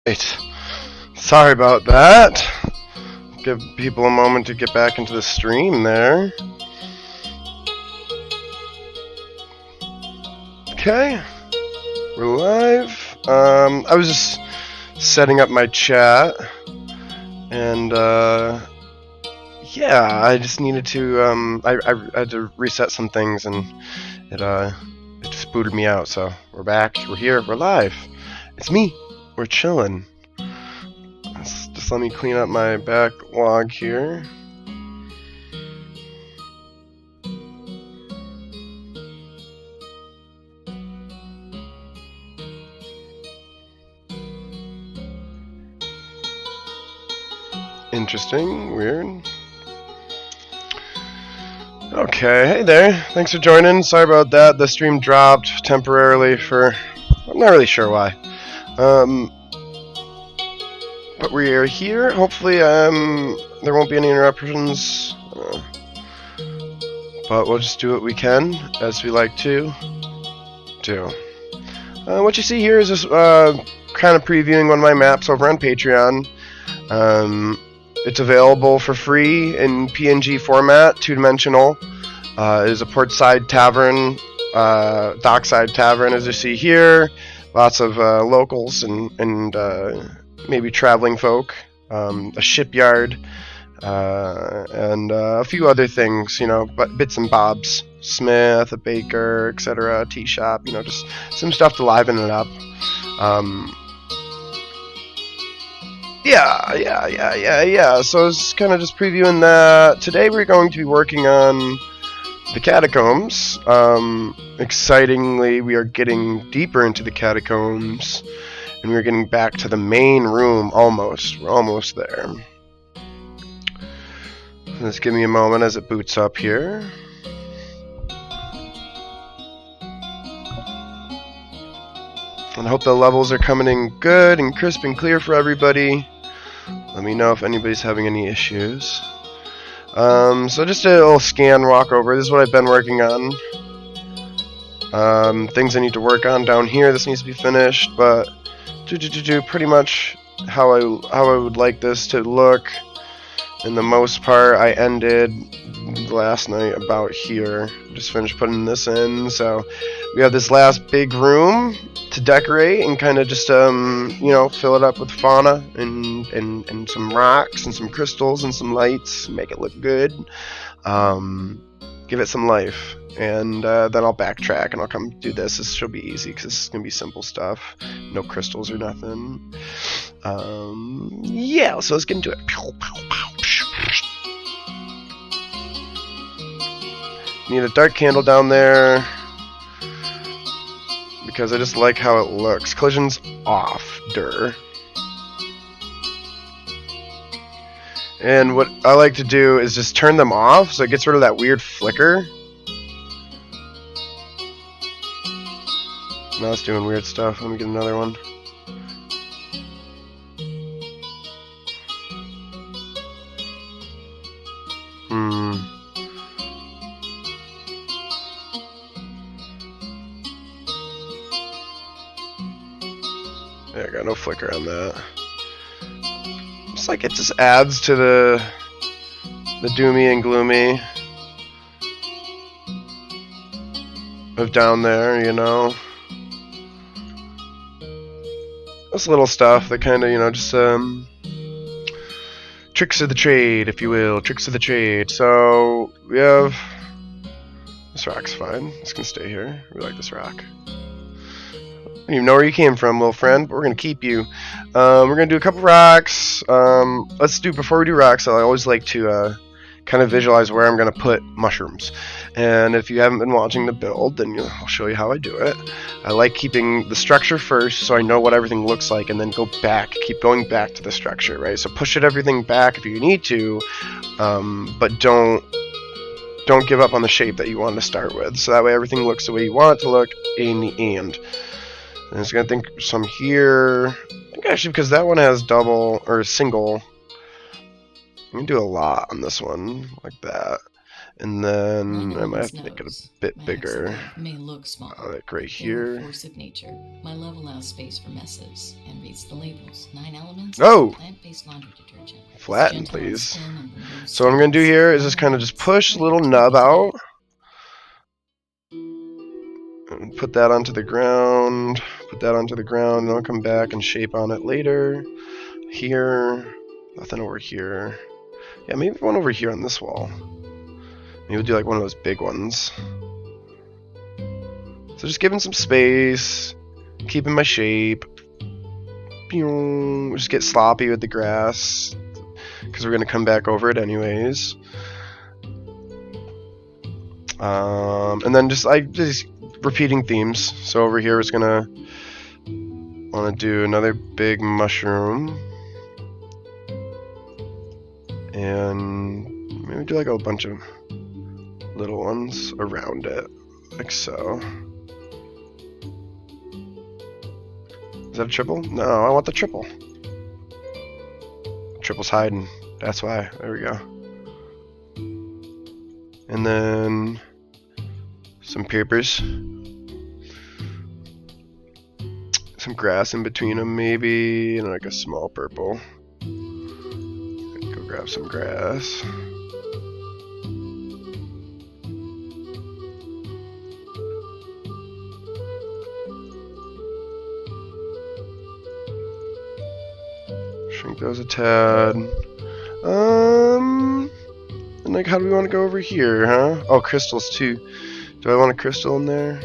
Right. Sorry about that. Give people a moment to get back into the stream there. Okay. We're live. I was just setting up my chat. And, yeah, I just needed to, I had to reset some things and it just booted me out. So we're back. We're here. We're live. It's me. We're chilling. Just let me clean up my backlog here. Interesting. Weird. Okay, hey there. Thanks for joining. Sorry about that. The stream dropped temporarily for... I'm not really sure why. But we are here. Hopefully, there won't be any interruptions. But we'll just do what we can, as we like to do. What you see here is just kind of previewing one of my maps over on Patreon. It's available for free in PNG format, two-dimensional. It is a portside tavern, dockside tavern, as you see here. Lots of locals and maybe traveling folk. A shipyard, and a few other things, you know, but bits and bobs. Smith, a baker, etc., a tea shop, you know, just some stuff to liven it up. Yeah. So it's kind of just previewing that. Today we're going to be working on the Catacombs. Excitingly, we are getting deeper into the Catacombs, and we're getting back to the main room almost. We're almost there. Just give me a moment as it boots up here. And I hope the levels are coming in good and crisp and clear for everybody. Let me know if anybody's having any issues. So just a little scan walk over. This is what I've been working on. Things I need to work on down here. This needs to be finished, but pretty much how I would like this to look. In the most part, I ended last night about here. Just finished putting this in. So we have this last big room to decorate and kind of just you know, fill it up with fauna and some rocks and some crystals and some lights, make it look good. Give it some life, and then I'll backtrack and I'll come do this. This should be easy because it's gonna be simple stuff, no crystals or nothing. Yeah, so let's get into it. Need a dark candle down there because I just like how it looks. Collision's off, And what I like to do is just turn them off so it gets rid of that weird flicker. Now it's doing weird stuff. Let me get another one. There, I got no flicker on that. It's like it just adds to the doomy and gloomy of down there, you know. This little stuff that kind of, you know, just tricks of the trade, if you will, tricks of the trade. So we have this rock's fine. This can stay here. We like this rock. I don't even know where you came from, little friend, but we're gonna keep you. We're gonna do a couple rocks. Before we do rocks, I always like to kind of visualize where I'm gonna put mushrooms. And if you haven't been watching the build, then I'll show you how I do it. I like keeping the structure first, so I know what everything looks like, and then keep going back to the structure, right? So push everything back if you need to, but don't give up on the shape that you want to start with. So that way everything looks the way you want it to look in the end. And it's gonna think some here. I think actually because that one has double or single, I'm gonna do a lot on this one like that. And then I might have to make it a bit bigger. May look small. Like right here. Force of nature. My love allows space for messes and reads the labels. 9 elements. Oh! Plant-based laundry detergent. Flatten, please. So what I'm going to do here is just kind of just push the little nub out. And put that onto the ground. Put that onto the ground. And I'll come back and shape on it later. Here. Nothing over here. Yeah, maybe one over here on this wall. Maybe we'll do like one of those big ones. So just giving some space. Keeping my shape. Just get sloppy with the grass. Because we're going to come back over it anyways. And then just repeating themes. So over here it's gonna want to do another big mushroom, and maybe do like a bunch of little ones around it, like so. Is that a triple? No, I want the triple. Triple's hiding. That's why. There we go. And then some papers. Some grass in between them, maybe, and like a small purple. Go grab some grass. Shrink those a tad. And like, how do we want to go over here, huh? Oh, crystals too. Do I want a crystal in there?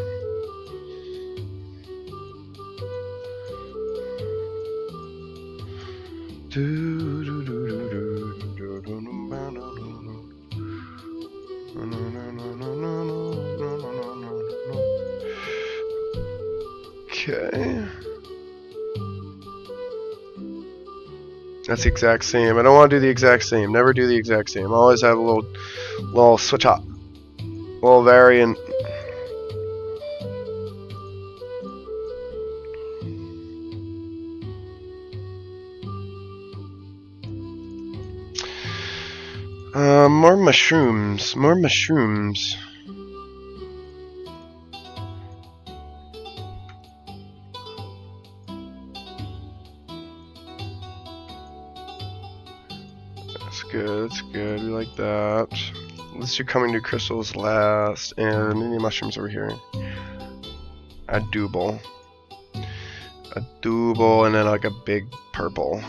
Okay. That's the exact same. I don't want to do the exact same. Never do the exact same. Always have a little switch up. A little variant. More mushrooms. More mushrooms. That's good. That's good. We like that. Let's do coming to crystals last, and any mushrooms over here. A double, and then like a big purple.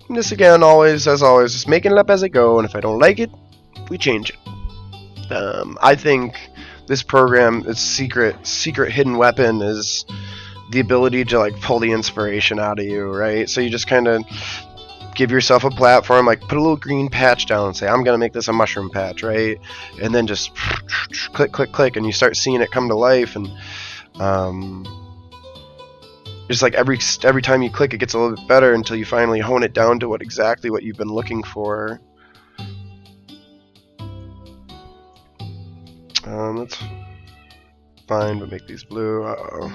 And this again, always, as always, just making it up as I go, and if I don't like it, we change it. I think this program, its secret hidden weapon is the ability to like pull the inspiration out of you, right? So you just kind of give yourself a platform, like put a little green patch down and say, I'm gonna make this a mushroom patch, right? And then just click, click, click, and you start seeing it come to life, and just like every time you click, it gets a little bit better until you finally hone it down to exactly what you've been looking for. That's fine, but make these blue. Uh-oh.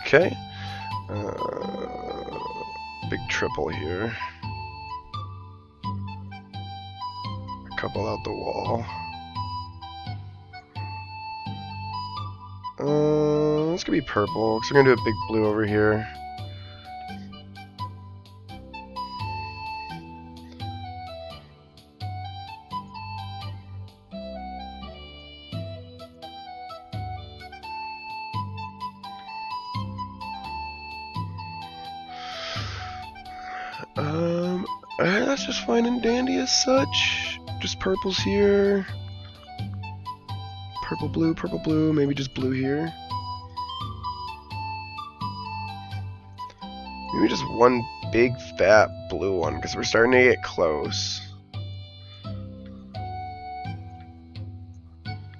Okay. Big triple here. A couple out the wall. This could be purple, because we're going to do a big blue over here. That's just fine and dandy as such. Just purples here. Purple, blue, maybe just blue here. Maybe just one big fat blue one, because we're starting to get close.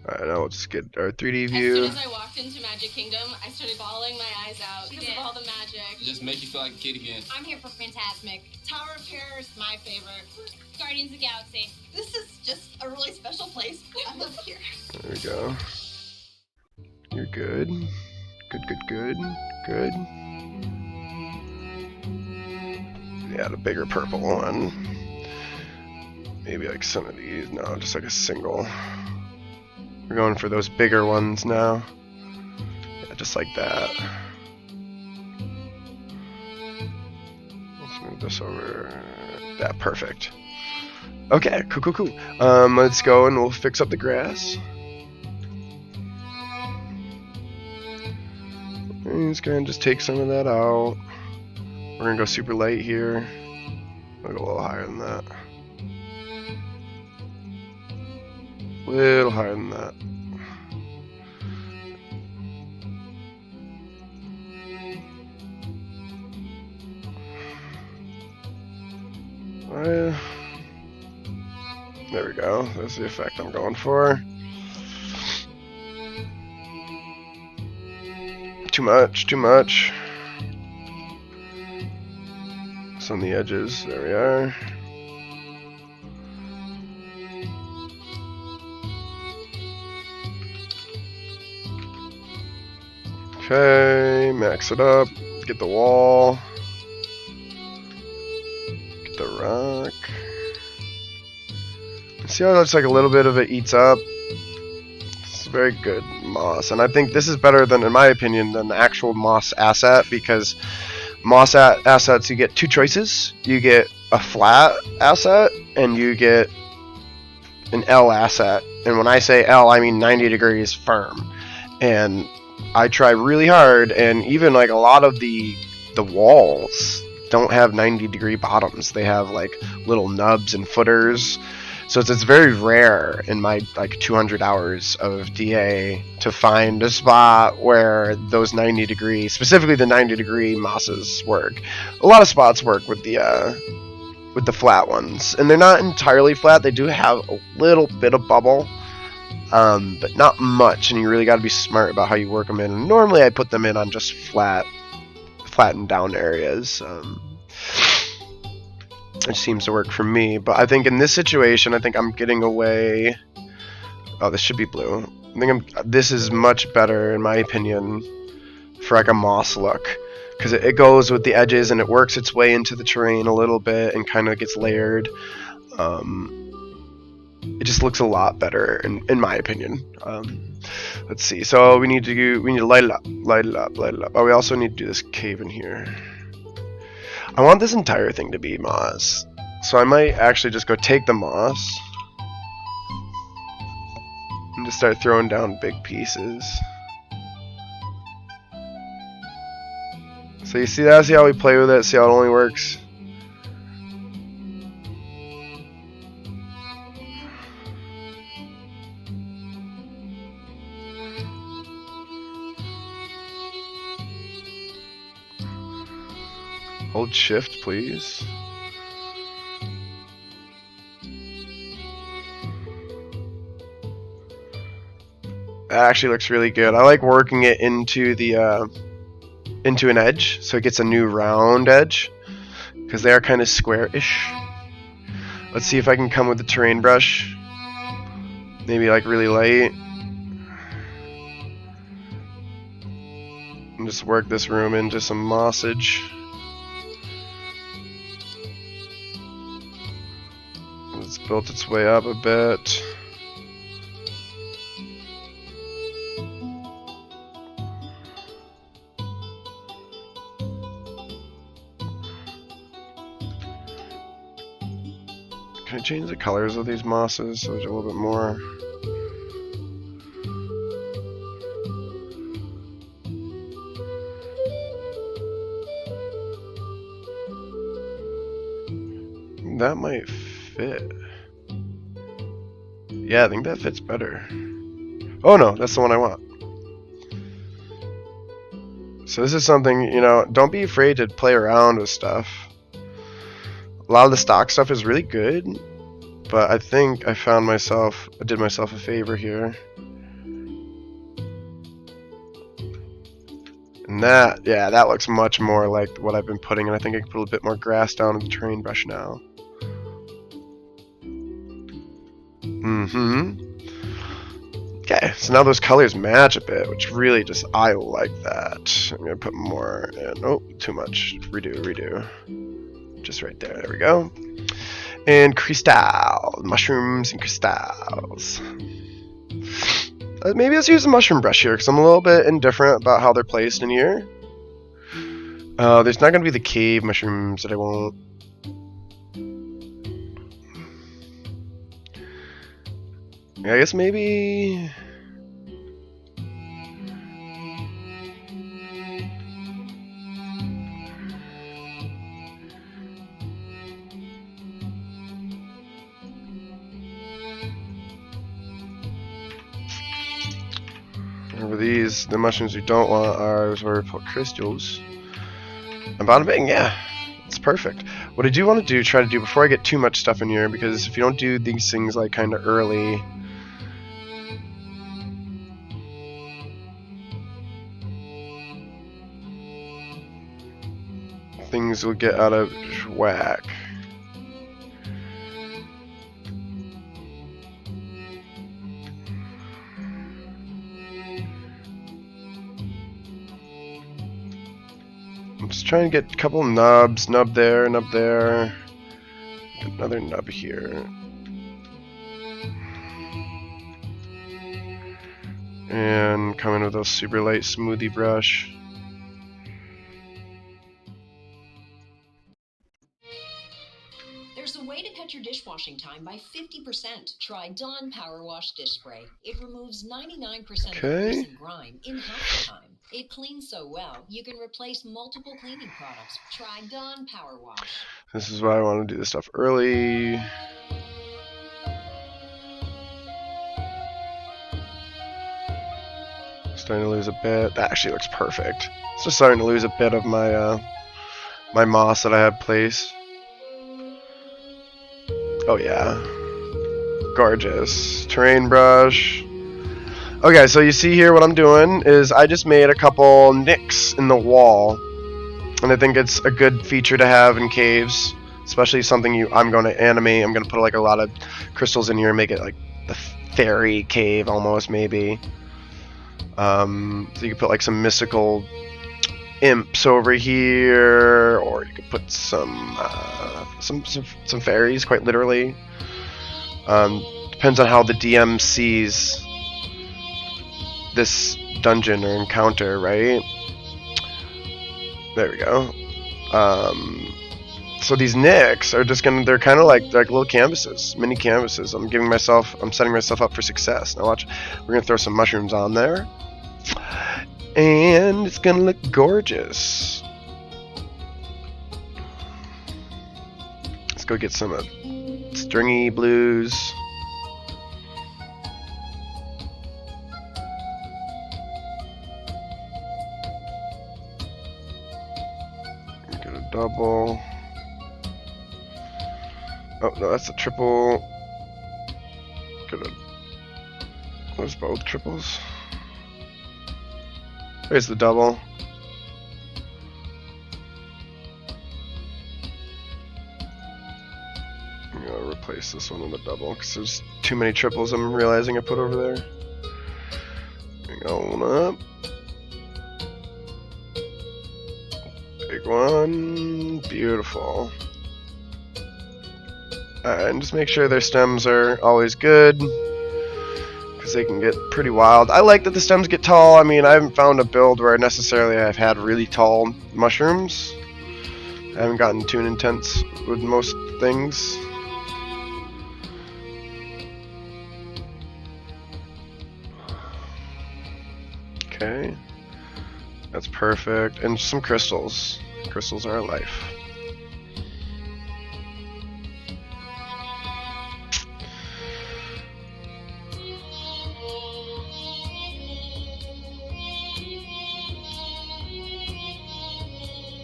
Alright, now let's get our 3D view. As soon as I walked into Magic Kingdom, I started bawling my eyes out because of all the magic. It just make you feel like a kid again. I'm here for Fantasmic. Tower of Terror is my favorite. Guardians of the Galaxy. This is just a really special place. I live here. There we go. good. Good. Yeah, the bigger purple one. Maybe like some of these. No, just like a single. We're going for those bigger ones now. Yeah, just like that. Let's move this over. That, perfect. Okay, cool. Let's go and we'll fix up the grass. I'm just gonna take some of that out. We're gonna go super light here. We'll go a little higher than that. A little higher than that. There we go. That's the effect I'm going for. Too much. It's on the edges. There we are. Okay, max it up. Get the wall. Get the rock. See how that's like a little bit of it eats up? It's very good moss. And I think this is better than, in my opinion, than the actual moss asset, because moss assets, you get two choices. You get a flat asset and you get an L asset. And when I say L, I mean 90 degrees firm. And I try really hard, and even like a lot of the walls don't have 90-degree bottoms. They have like little nubs and footers. So it's very rare in my like 200 hours of DA to find a spot where those 90-degree, specifically the 90-degree mosses work. A lot of spots work with the flat ones, and they're not entirely flat. They do have a little bit of bubble, but not much, and you really got to be smart about how you work them in. And normally I put them in on just flattened down areas. It seems to work for me, but I think in this situation, I think I'm getting away. Oh, this should be blue. I think this is much better, in my opinion, for like a moss look, because it goes with the edges and it works its way into the terrain a little bit and kind of gets layered. It just looks a lot better, in my opinion. Let's see. So we need to light it up. Oh, we also need to do this cave in here. I want this entire thing to be moss, so I might actually just go take the moss and just start throwing down big pieces. So you see that? See how we play with it? See how it only works? Hold shift, please. That actually looks really good. I like working it into the into an edge, so it gets a new round edge, because they are kind of square-ish. Let's see if I can come with the terrain brush. Maybe like really light. And just work this room into some mossage. It's built its way up a bit. Can I change the colors of these mosses so there's a little bit more? That might fit. Yeah, I think that fits better. Oh no, that's the one I want. So this is something, you know, don't be afraid to play around with stuff. A lot of the stock stuff is really good, but I think I did myself a favor here. And that, yeah, that looks much more like what I've been putting, and I think I can put a bit more grass down with the terrain brush now. Okay, so now those colors match a bit, which really just, I like that. I'm gonna put more in. Oh, too much. Redo. Just right there. There we go. And crystal, mushrooms and crystals. Maybe let's use a mushroom brush here because I'm a little bit indifferent about how they're placed in here. There's not going to be the cave mushrooms that I want. I guess maybe... Remember these, the mushrooms we don't want are where we put crystals. And bada bing, yeah. It's perfect. What I do want to do, try to do before I get too much stuff in here, because if you don't do these things like kind of early, things will get out of whack. I'm just trying to get a couple nubs, nub there, another nub here. And come in with a super light smoothie brush. There's a way to cut your dishwashing time by 50%. Try Dawn Power Wash Dish Spray. It removes 99% of grease and grime in half the time. It cleans so well, you can replace multiple cleaning products. Try Dawn Power Wash. This is why I want to do this stuff early. Starting to lose a bit. That actually looks perfect. It's just starting to lose a bit of my my moss that I had placed. Oh yeah, gorgeous. Terrain brush. Okay, so you see here what I'm doing is I just made a couple nicks in the wall, and I think it's a good feature to have in caves, especially something I'm going to animate. I'm going to put like a lot of crystals in here and make it like the fairy cave almost, maybe. So you could put like some mystical imps over here, or you could put some fairies, quite literally. Depends on how the DM sees this dungeon or encounter, right? There we go. So these nicks are just they're kind of like little canvases, mini canvases. I'm setting myself up for success. Now watch, we're gonna throw some mushrooms on there, and it's gonna look gorgeous. Let's go get some stringy blues. Get a double. Oh no, that's a triple. Get a. There's both triples. There's the double. I'm gonna replace this one with a double because there's too many triples I'm realizing I put over there. Going up. Big one. Beautiful. And just make sure their stems are always good, because they can get pretty wild. I like that the stems get tall. I mean, I haven't found a build where necessarily I've had really tall mushrooms. I haven't gotten too intense with most things. Okay. That's perfect. And some crystals. Crystals are life.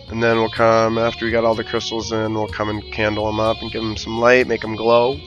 And then we'll come, after we got all the crystals in, we'll come and candle them up and give them some light, make them glow.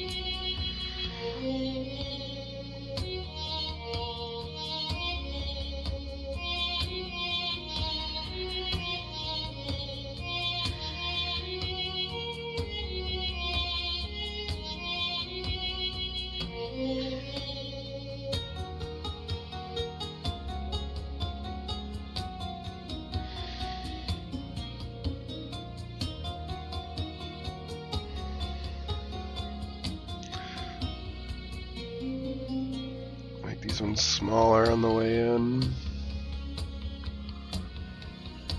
This one's smaller on the way in.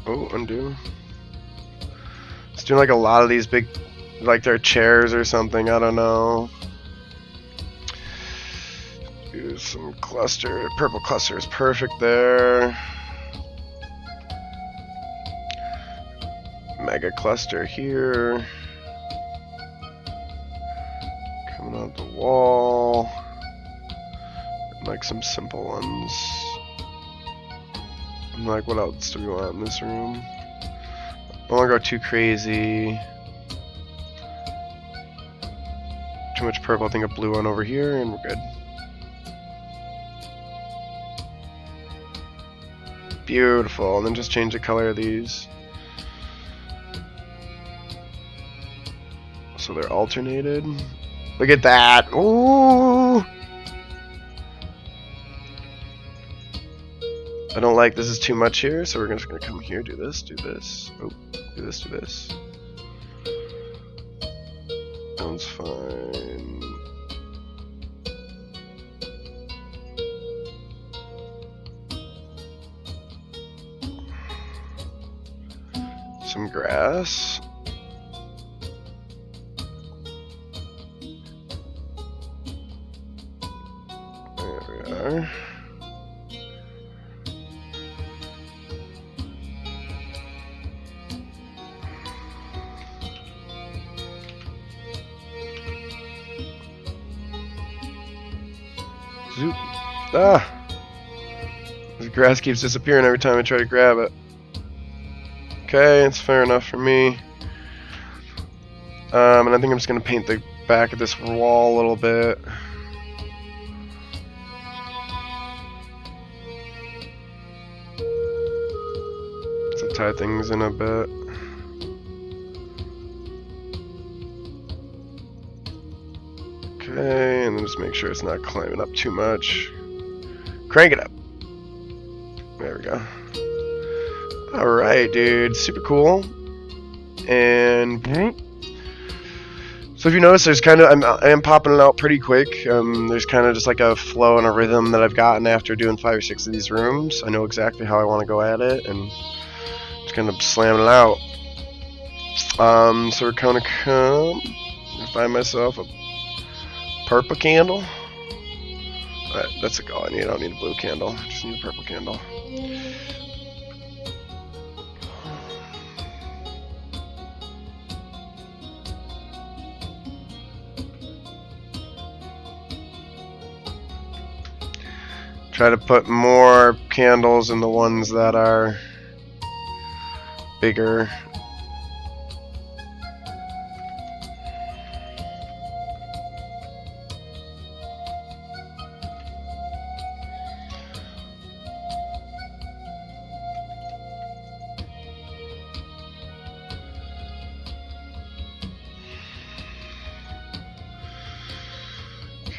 Oh, undo. It's doing like a lot of these big, like they're chairs or something, I don't know. Use some cluster. Purple cluster is perfect there. Mega cluster here. Coming out the wall. And like some simple ones. And like, what else do we want in this room? I don't want to go too crazy. Too much purple. I think a blue one over here, and we're good. Beautiful. And then just change the color of these. So they're alternated. Look at that. Ooh. I don't like this is too much here, so we're just gonna come here, do this, oh, do this. Sounds fine. Some grass. There we are. Zoop. Ah! The grass keeps disappearing every time I try to grab it. Okay, it's fair enough for me. And I think I'm just going to paint the back of this wall a little bit. To tie things in a bit. Okay, and then just make sure it's not climbing up too much. Crank it up. There we go. Alright, dude. Super cool. And so if you notice, there's kind of I am popping it out pretty quick. There's kind of just like a flow and a rhythm that I've gotten after doing 5 or 6 of these rooms. I know exactly how I want to go at it, and just kind of slamming it out. So we're kind of find myself a purple candle. That's all I need. I don't need a blue candle. I just need a purple candle. Try to put more candles in the ones that are bigger.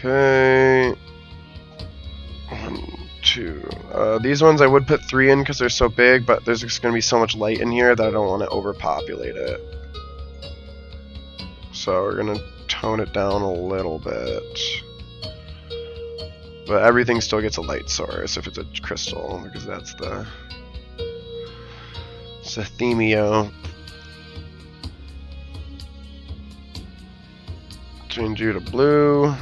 Okay. 1, 2. These ones I would put 3 in because they're so big, but there's just going to be so much light in here that I don't want to overpopulate it. So we're going to tone it down a little bit. But everything still gets a light source if it's a crystal, because that's the themio. Change you to blue.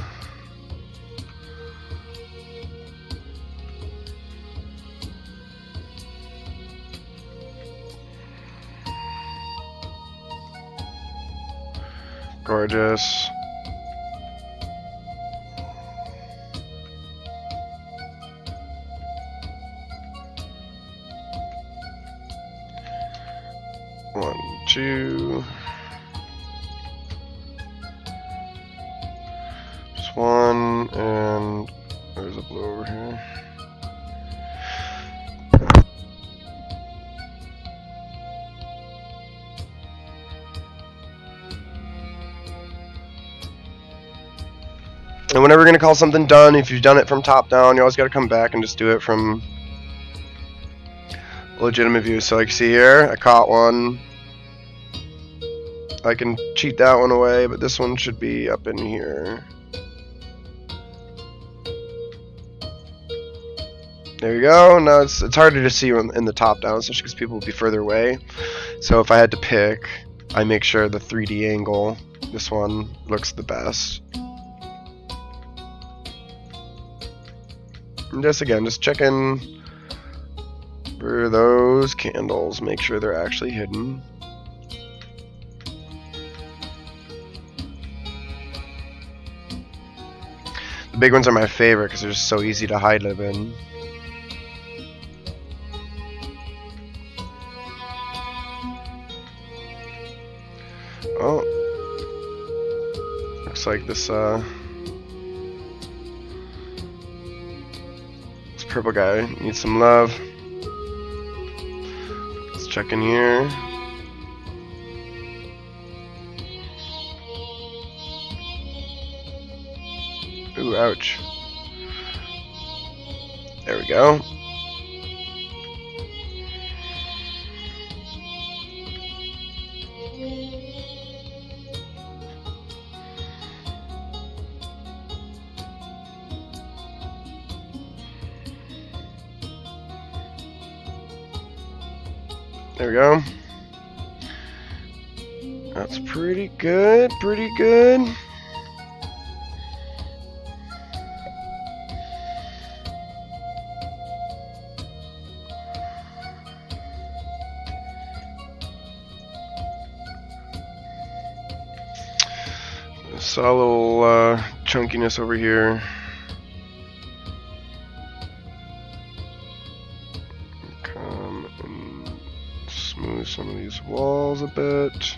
Gorgeous. One, two. Just one, and there's a blue over here. And whenever you're going to call something done, if you've done it from top down, you always got to come back and just do it from a legitimate view. So like see here, I caught one. I can cheat that one away, but this one should be up in here. There you go. Now it's harder to see in the top down, especially because people will be further away. So if I had to pick, I make sure the 3D angle, this one, looks the best. And just again, just checking for those candles, make sure they're actually hidden. The big ones are my favorite because they're just so easy to hide them in. Oh, looks like this purple guy needs some love. Let's check in here. Ooh, ouch. There we go. There we go. That's pretty good, pretty good. Saw a little chunkiness over here. Come and smooth some of these walls a bit.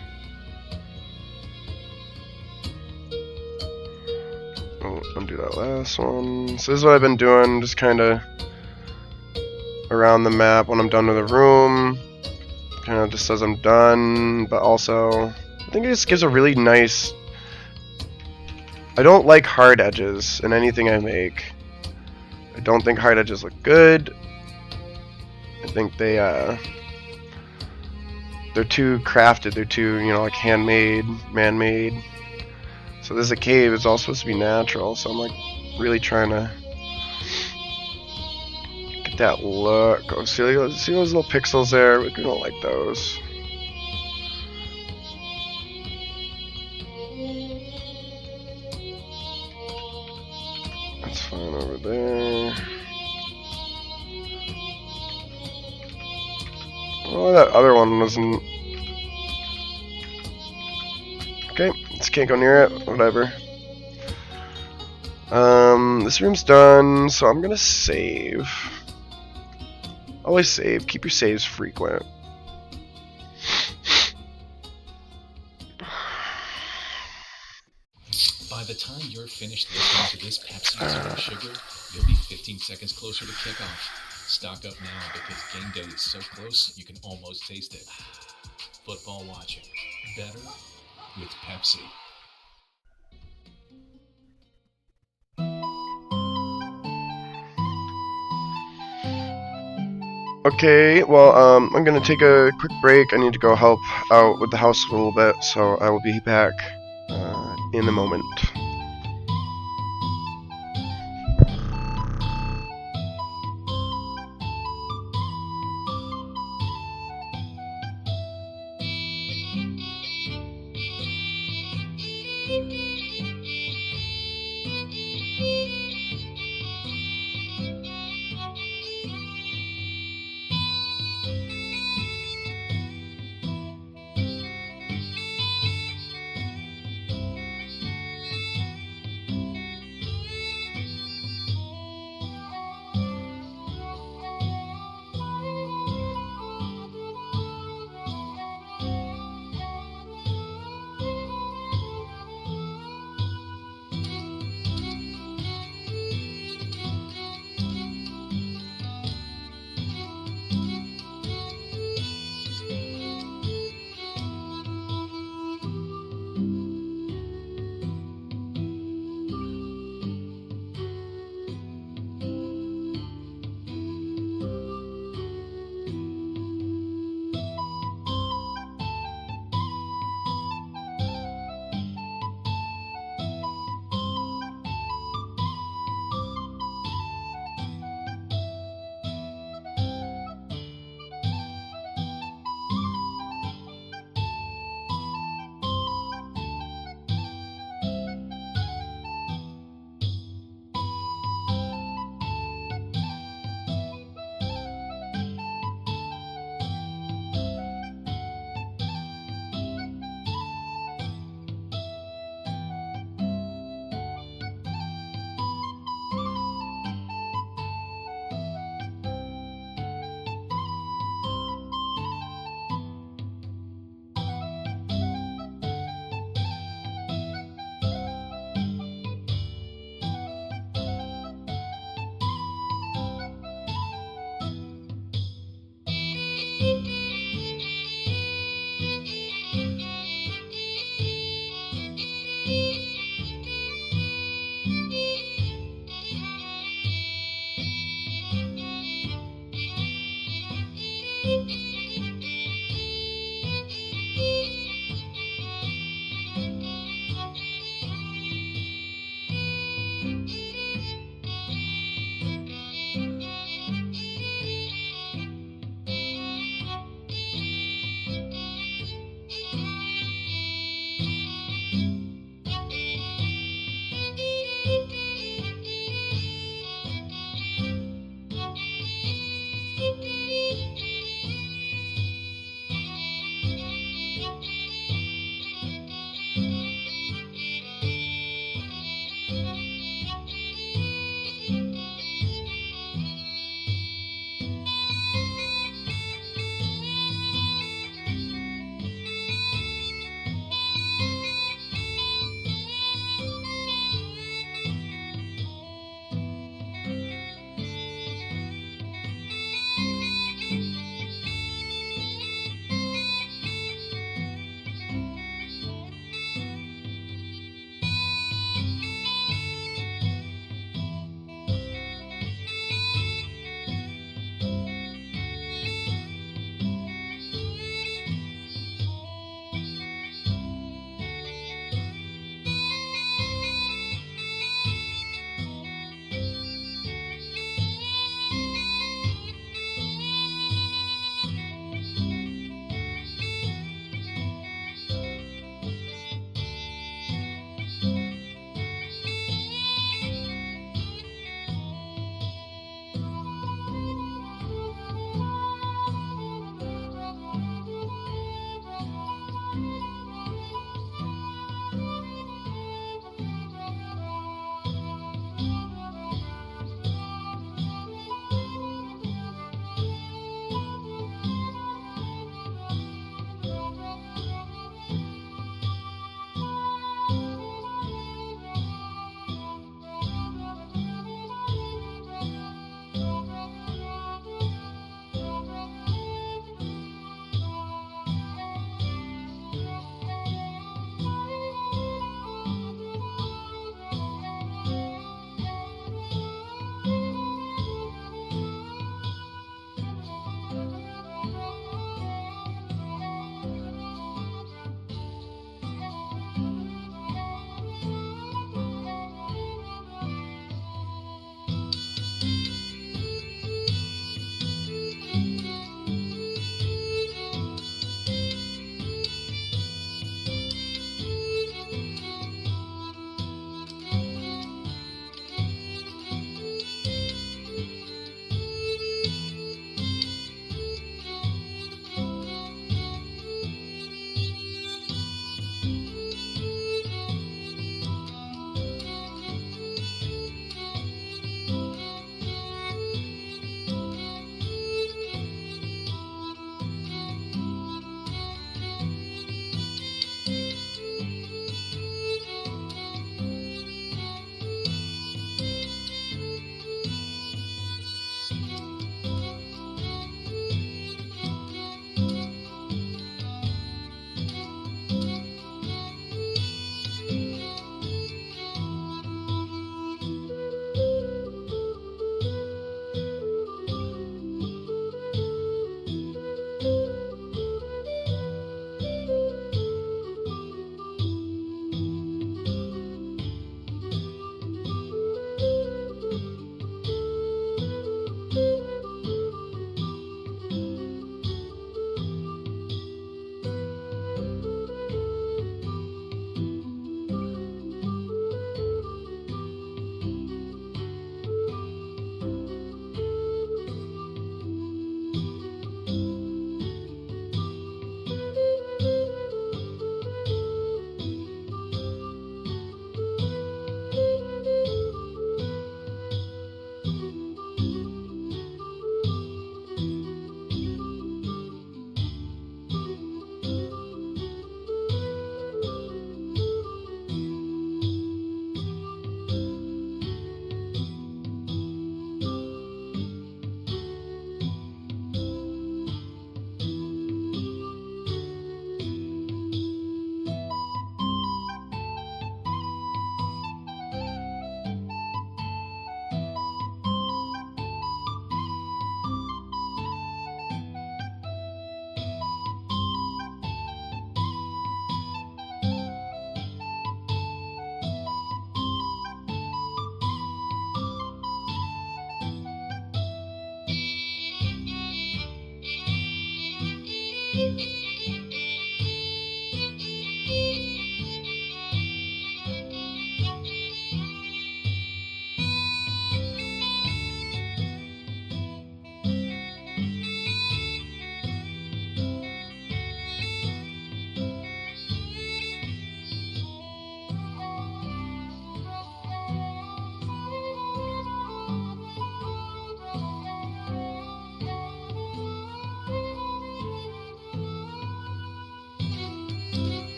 Oh, undo that last one. So this is what I've been doing, just kind of around the map when I'm done with a room. Kind of just as I'm done, but also I think it just gives a really nice. I don't like hard edges in anything I make. I don't think hard edges look good. I think they're too crafted. They're too, like handmade, man-made. So this is a cave. It's all supposed to be natural. So I'm like really trying to get that look. Oh, see those little pixels there? We don't like those. That's fine over there. Oh, that other one wasn't. Okay, just can't go near it. Whatever. This room's done, so I'm gonna save. Always save. Keep your saves frequent. By the time you're finished listening to this Pepsi Zero Sugar, you'll be 15 seconds closer to kickoff. Stock up now because game day is so close you can almost taste it. Football watching. Better with Pepsi. Okay, well, I'm gonna take a quick break. I need to go help out with the house a little bit, so I will be back in a moment.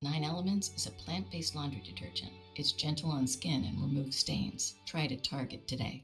9 Elements is a plant-based laundry detergent. It's gentle on skin and removes stains. Try it at Target today.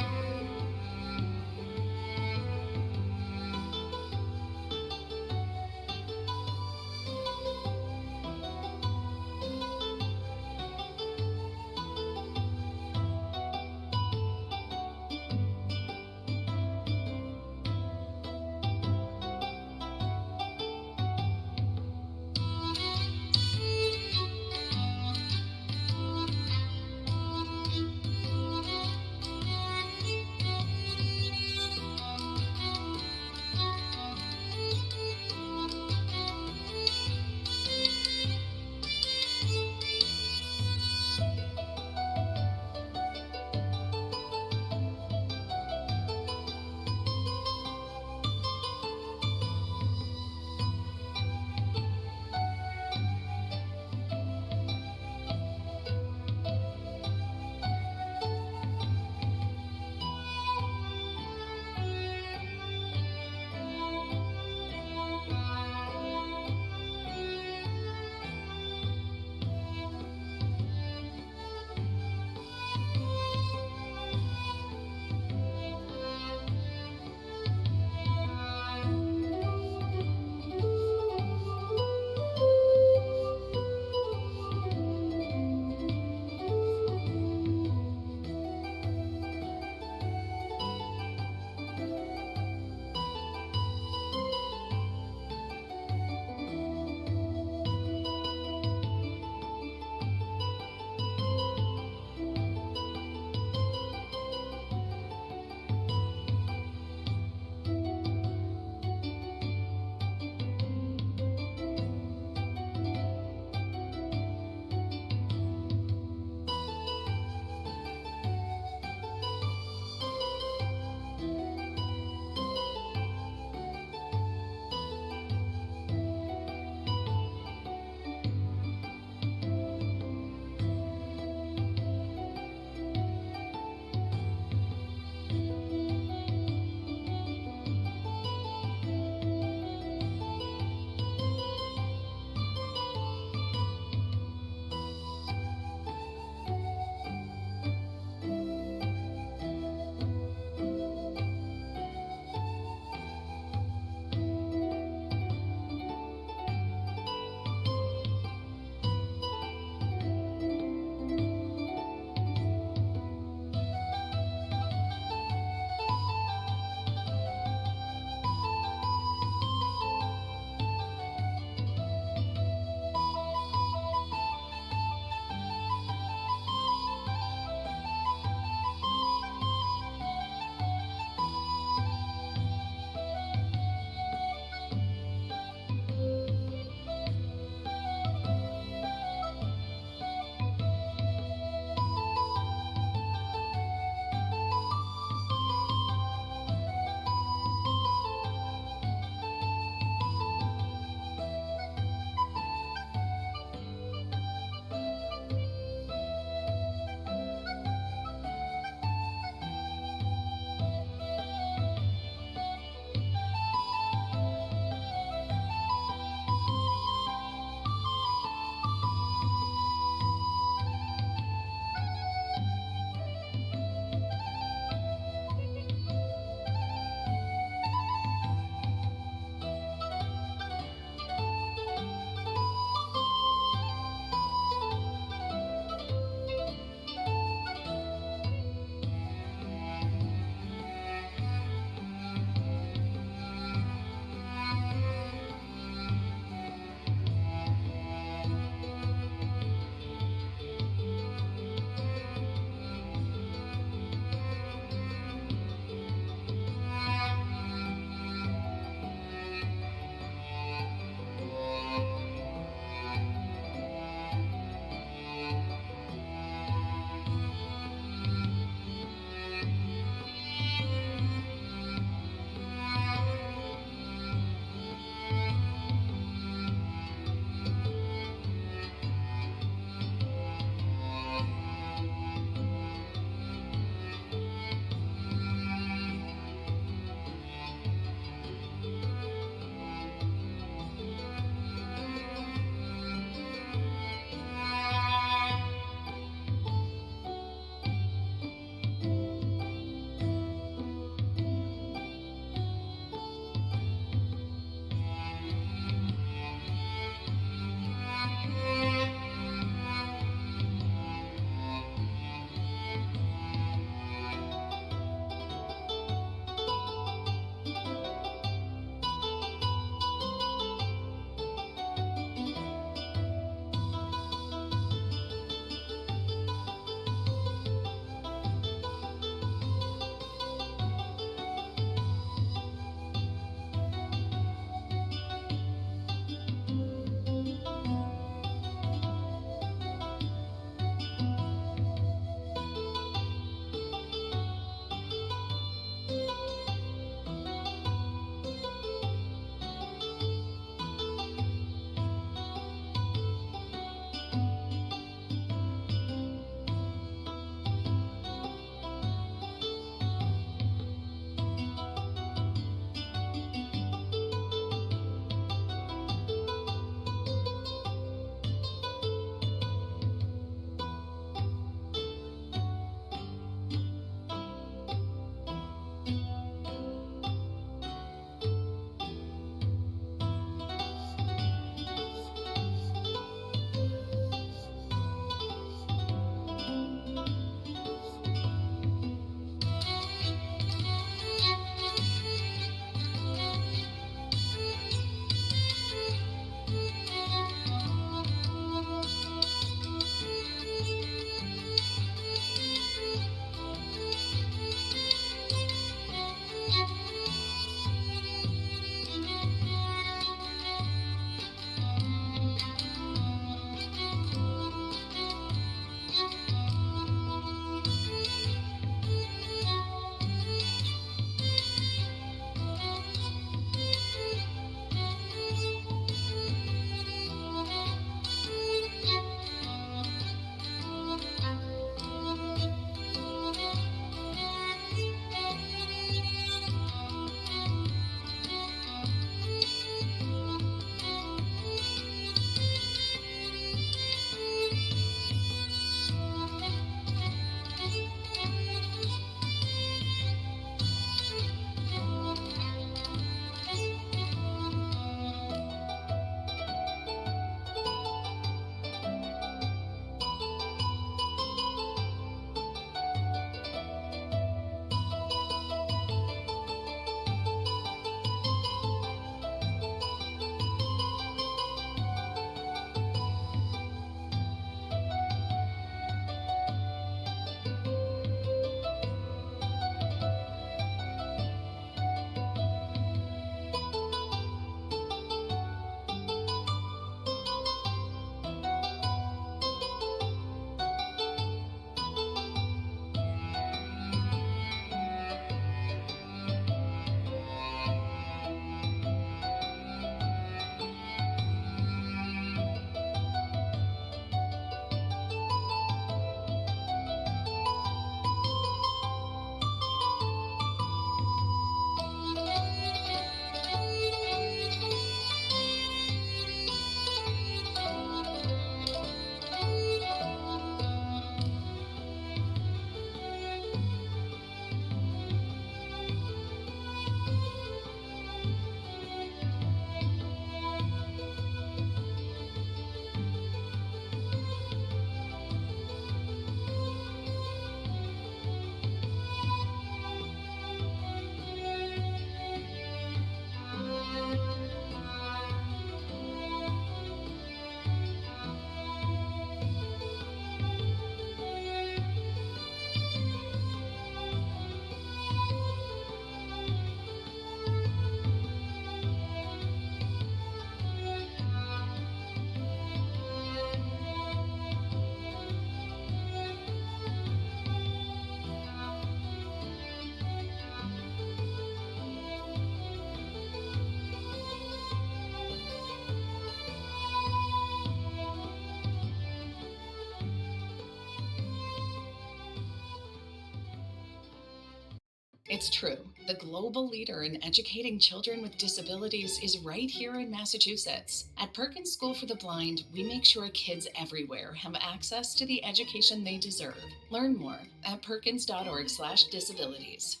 It's true. The global leader in educating children with disabilities is right here in Massachusetts. At Perkins School for the Blind, we make sure kids everywhere have access to the education they deserve. Learn more at perkins.org/disabilities.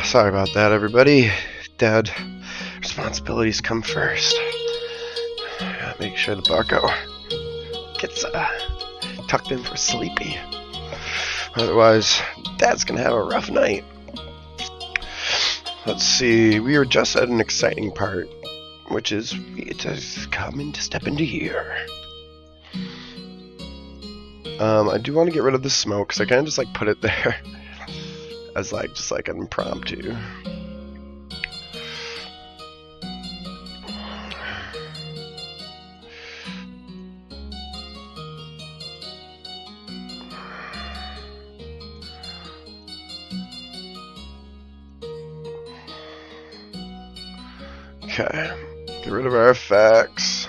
Sorry about that, everybody. Dad, responsibilities come first. Make sure the bucko gets tucked in for sleepy. Otherwise, Dad's gonna have a rough night. Let's see, we were just at an exciting part, which is it has come to step into here. I do want to get rid of the smoke, because I kind of just like put it there as like just like an impromptu. Okay, get rid of our effects.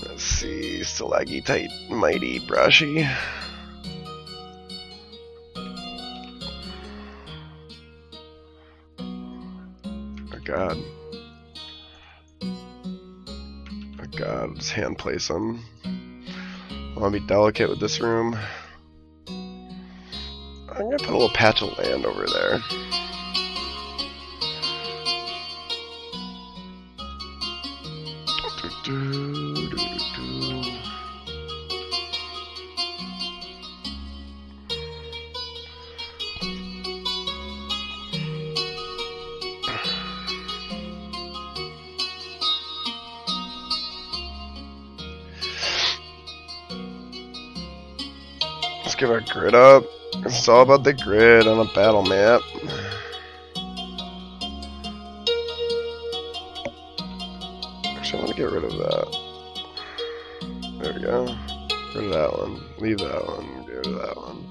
Let's see, Stalagmite mighty brushy. Oh god. Oh god, I'll just hand place them. I want to be delicate with this room. I'm gonna put a little patch of land over there. Let's give our grid up. It's all about the grid on a battle map. Actually, I want to get rid of that. There we go. Get rid of that one. Leave that one. Get rid of that one.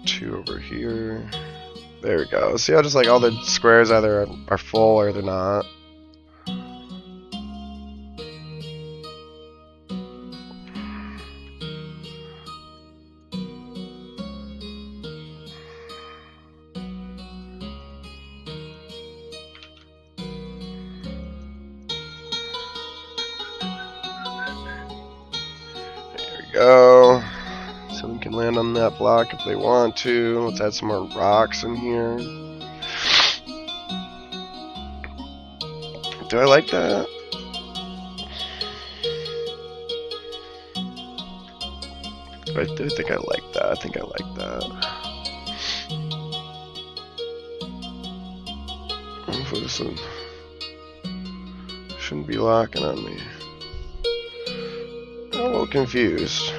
2 over here. There we go. See how just like all the squares either are full or they're not. Go. Someone can land on that block if they want to. Let's add some more rocks in here. Do I like that? I do think I like that. I think I like that. Hopefully this one shouldn't be locking on me. I'm a little confused.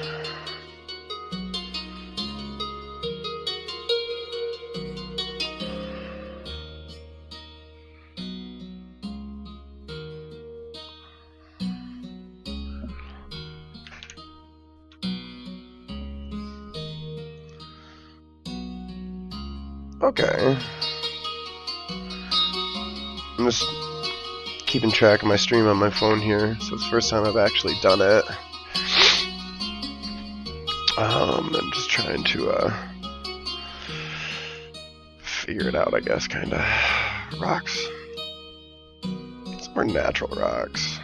Okay. I'm just keeping track of my stream on my phone here, so it's the first time I've actually done it. I'm just trying to figure it out, I guess, kinda. Rocks. Some more natural rocks.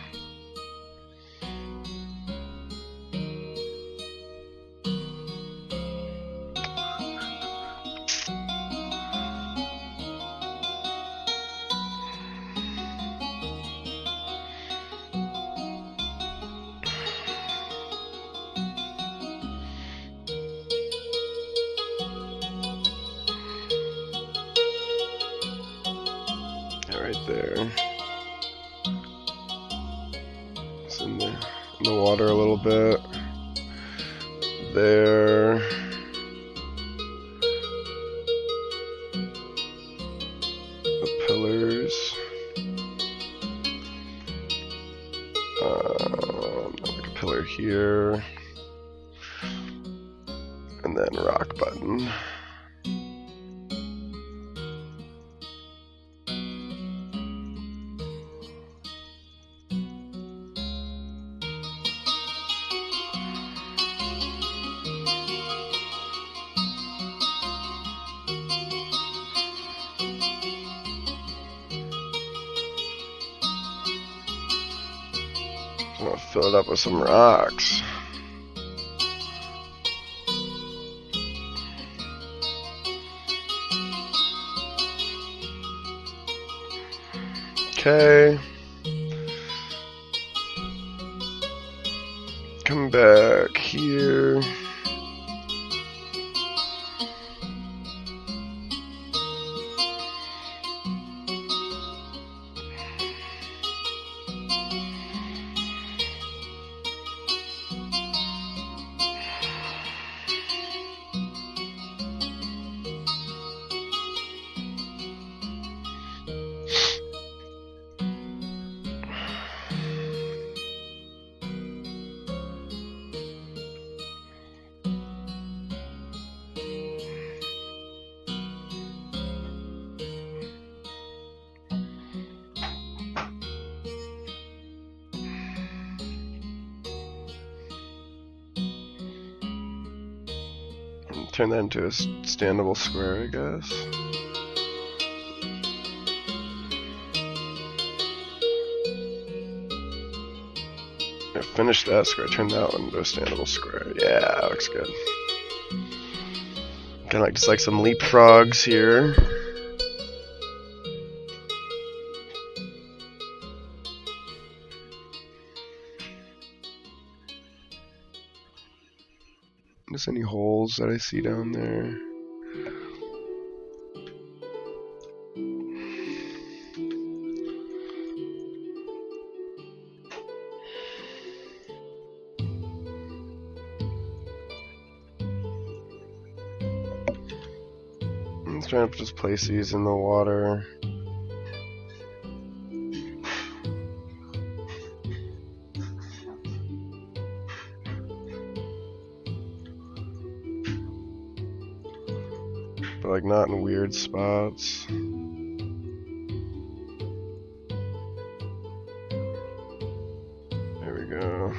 Right there. It's in the water a little bit. There. The pillars. Like a pillar here. And then rock button. I'm gonna fill it up with some rocks. Okay. Come back here. Turn that into a standable square, I guess. Yeah, finish that square. Turn that one into a standable square. Yeah, that looks good. Kind of like just like some leapfrogs here. Just any holes that I see down there. I'm trying to just place these in the water. But like not in weird spots. There we go.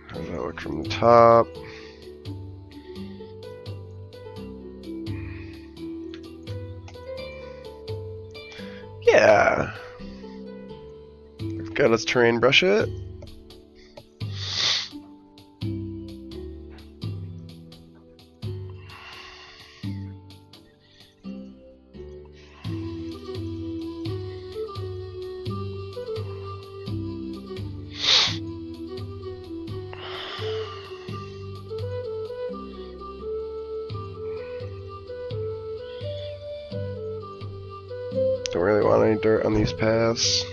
How does that look from the top? Yeah. Okay, let's terrain brush it. Don't really want any dirt on these paths.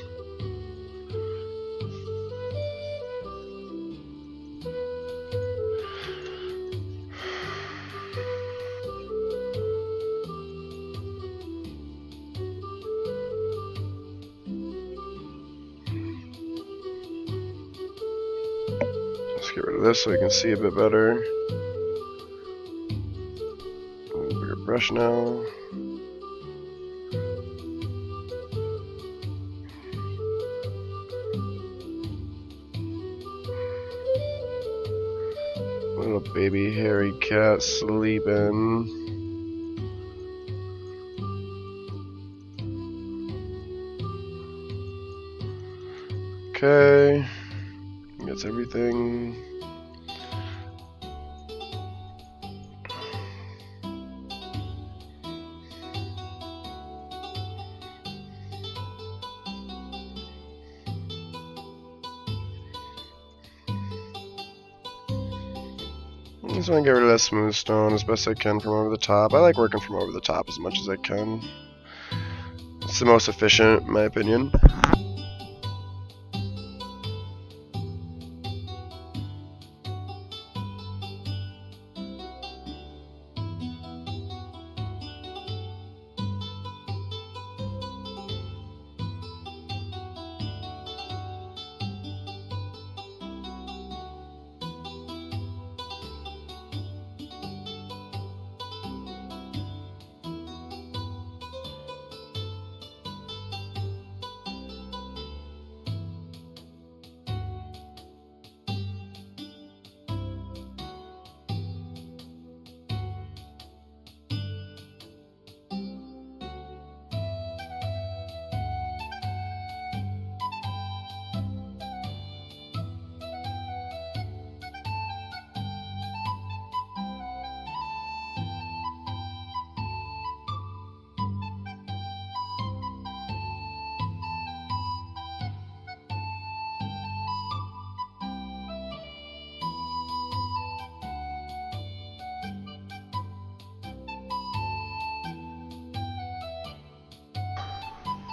Let's get rid of this so we can see a bit better. A little bigger brush now. Little baby hairy cat sleeping. Okay. That's everything. I just want to get rid of that smooth stone as best I can from over the top. I like working from over the top as much as I can. It's the most efficient, in my opinion.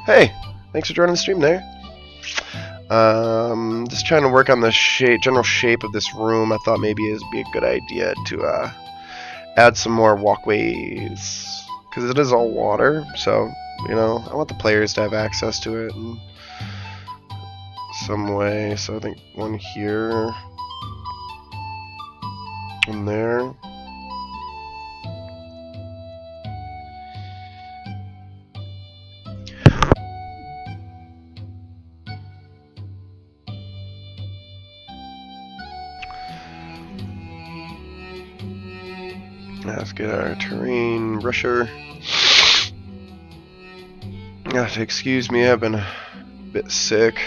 Hey, thanks for joining the stream there. Just trying to work on the general shape of this room. I thought maybe it would be a good idea to add some more walkways, because it is all water, so, you know, I want the players to have access to it in some way. So I think one here, one there. Let's get our terrain brusher. Excuse me, I've been a bit sick.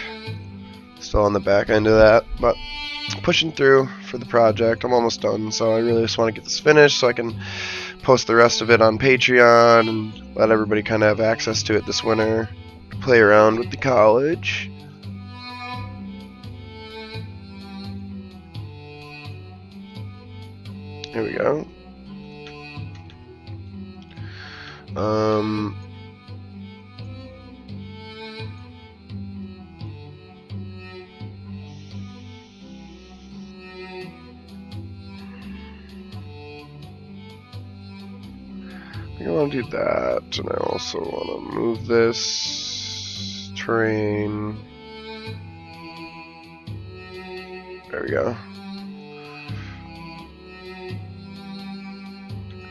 Still on the back end of that, but pushing through for the project. I'm almost done, so I really just want to get this finished so I can post the rest of it on Patreon and let everybody kind of have access to it this winter. Play around with the college. Here we go. I want to do that, and I also want to move this terrain. There we go.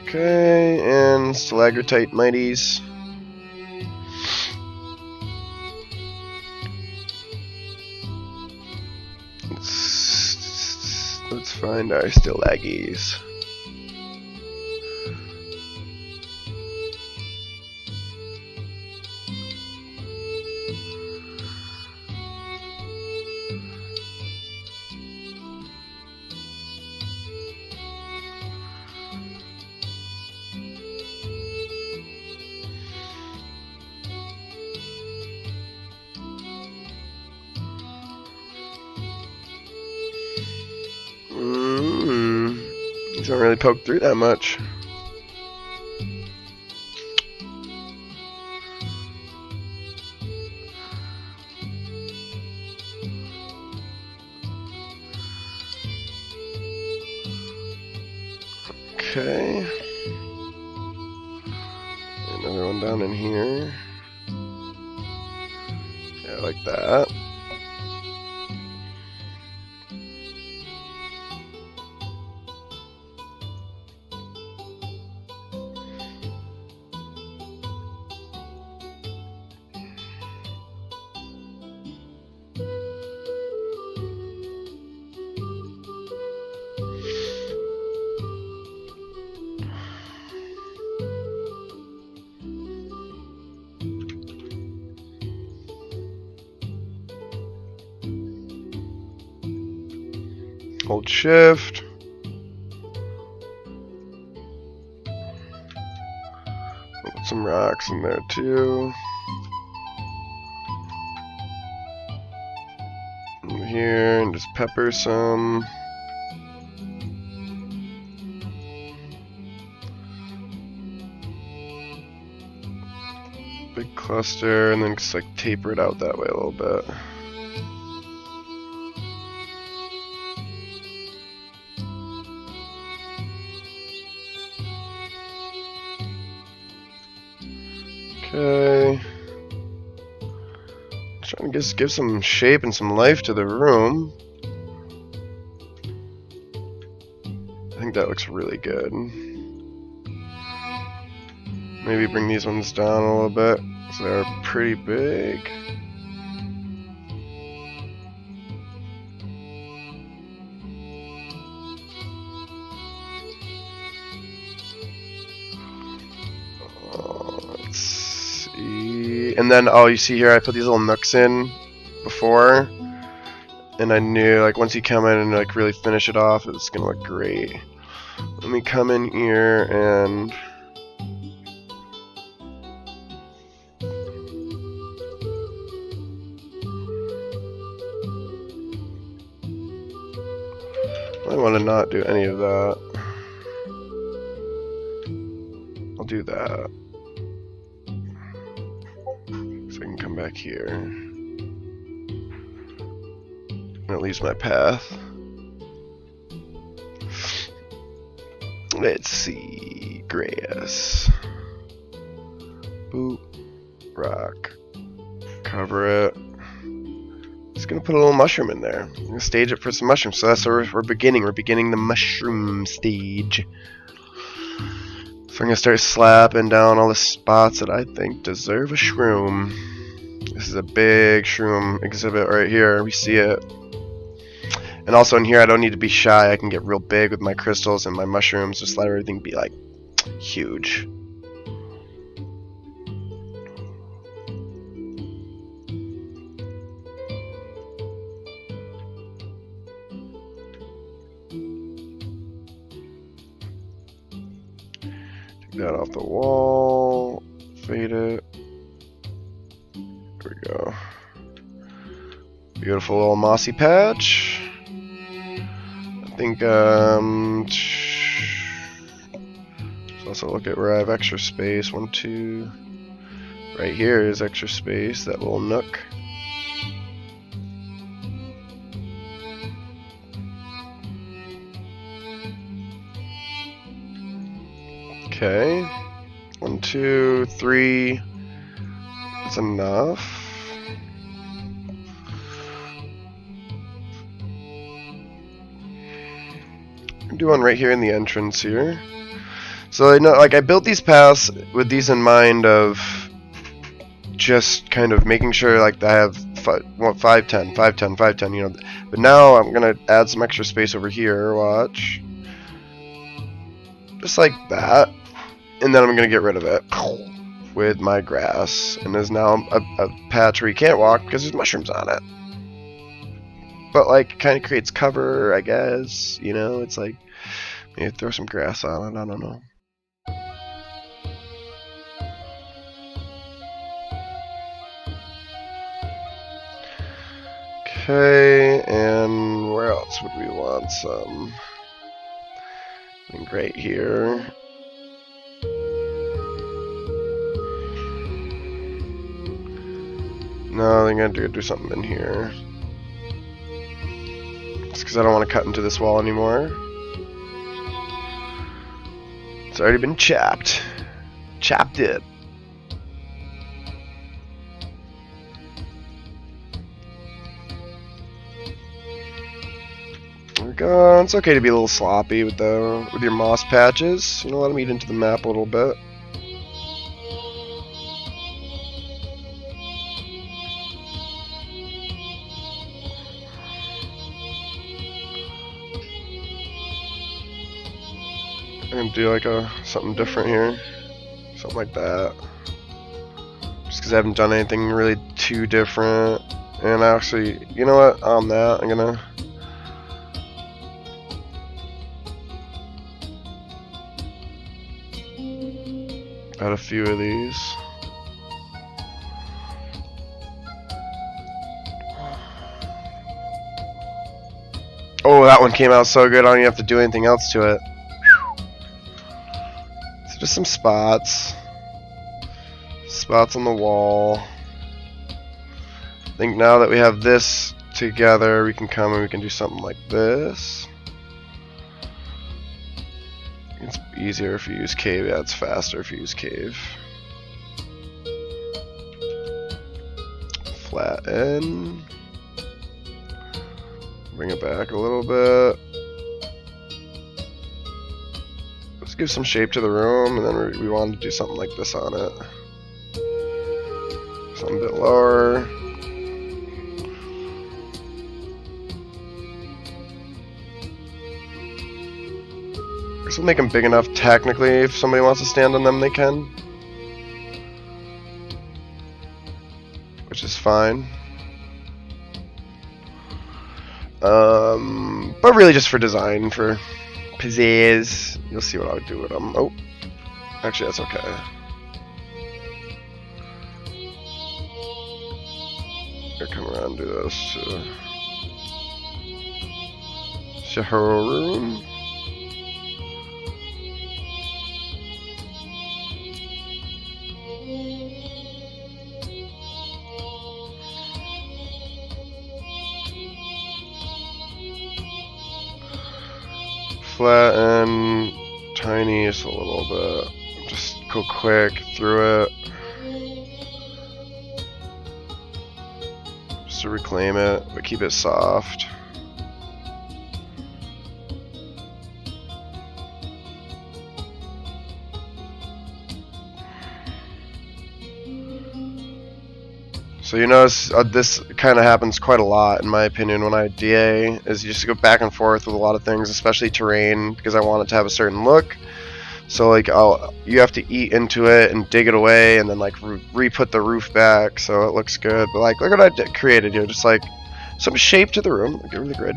Okay, and stalactite mighties. Let's find our stalaggies. These don't really poke through that much. Okay. Another one down in here. Yeah, like that. Hold shift. Put some rocks in there too. Over here, and just pepper some. Big cluster, and then just like taper it out that way a little bit. Okay. Trying to just give some shape and some life to the room. I think that looks really good. Maybe bring these ones down a little bit, so they're pretty big. Let's see. And then, oh, you see here, I put these little nooks in before, and I knew, like, once you come in and like really finish it off, it's gonna look great. Let me come in here and I want to not do any of that. I'll do that. So I can come back here. And it leaves my path. Let's see. Grass. Boop. Rock. Cover it. Just gonna put a little mushroom in there. I'm gonna stage it for some mushrooms. So that's where we're beginning. We're beginning the mushroom stage. So I'm gonna start slapping down all the spots that I think deserve a shroom. This is a big shroom exhibit right here. We see it. And also in here, I don't need to be shy. I can get real big with my crystals and my mushrooms. Just let everything be like huge. Take that off the wall. Fade it. There we go. Beautiful little mossy patch. I think, let's also look at where I have extra space. 1, 2. Right here is extra space, that little nook. Okay. 1, 2, 3. That's enough. Do one right here in the entrance here. So I know, like, I built these paths with these in mind of just kind of making sure, like, I have 5, 10, 5, 10, 5, 10, you know. But now I'm gonna add some extra space over here. Watch, just like that, and then I'm gonna get rid of it with my grass, and there's now a patch where you can't walk because there's mushrooms on it. But like, kind of creates cover, I guess. You know, it's like maybe throw some grass on it. I don't know. Okay, and where else would we want some? I think right here. No, I think I'm gonna do something in here. Just because I don't want to cut into this wall anymore. It's already been chapped. Chapped it. There we go. It's okay to be a little sloppy with your moss patches. You know, let them eat into the map a little bit. I'm gonna do like something different here, something like that. Just because I haven't done anything really too different. And actually, you know what? On that, I'm gonna add a few of these. Oh, that one came out so good. I don't even have to do anything else to it. So just some spots on the wall. I think now that we have this together, we can come and we can do something like this. It's easier if you use cave. Yeah, it's faster if you use cave. Flatten. Bring it back a little bit. Let's give some shape to the room, and then we want to do something like this on it. Something a bit lower. This will make them big enough technically. If somebody wants to stand on them, they can. Which is fine. But really just for design, for pizzazz. You'll see what I would do with them. Oh, actually that's okay. Here, come around and do this. Shaharoon. Flatten, tiny just a little bit. Just go quick through it. Just to reclaim it, but keep it soft. So you notice this kind of happens quite a lot, in my opinion, when I DA, is you just go back and forth with a lot of things, especially terrain, because I want it to have a certain look. So like you have to eat into it and dig it away, and then like re-put the roof back so it looks good. But like, look what I created here, just like some shape to the room. Get rid of the grid.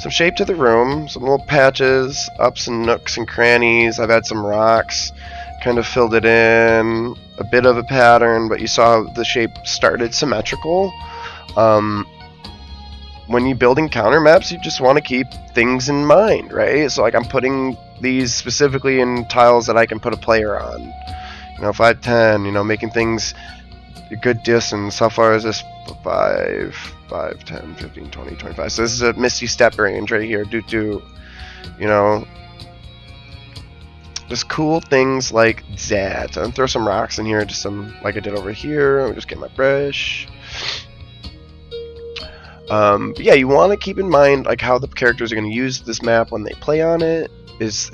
Some shape to the room, some little patches, ups and nooks and crannies. I've had some rocks, kind of filled it in, a bit of a pattern, but you saw the shape started symmetrical. When you're building counter maps, you just want to keep things in mind, right? So like I'm putting these specifically in tiles that I can put a player on. You know, 5, 10, you know, making things a good distance. How far is this? 5, 10, 15, 20, 25. So this is a Misty Step range right here. You know, just cool things like that. And throw some rocks in here, just some like I did over here. I'll just get my brush. But yeah, you want to keep in mind like how the characters are going to use this map when they play on it.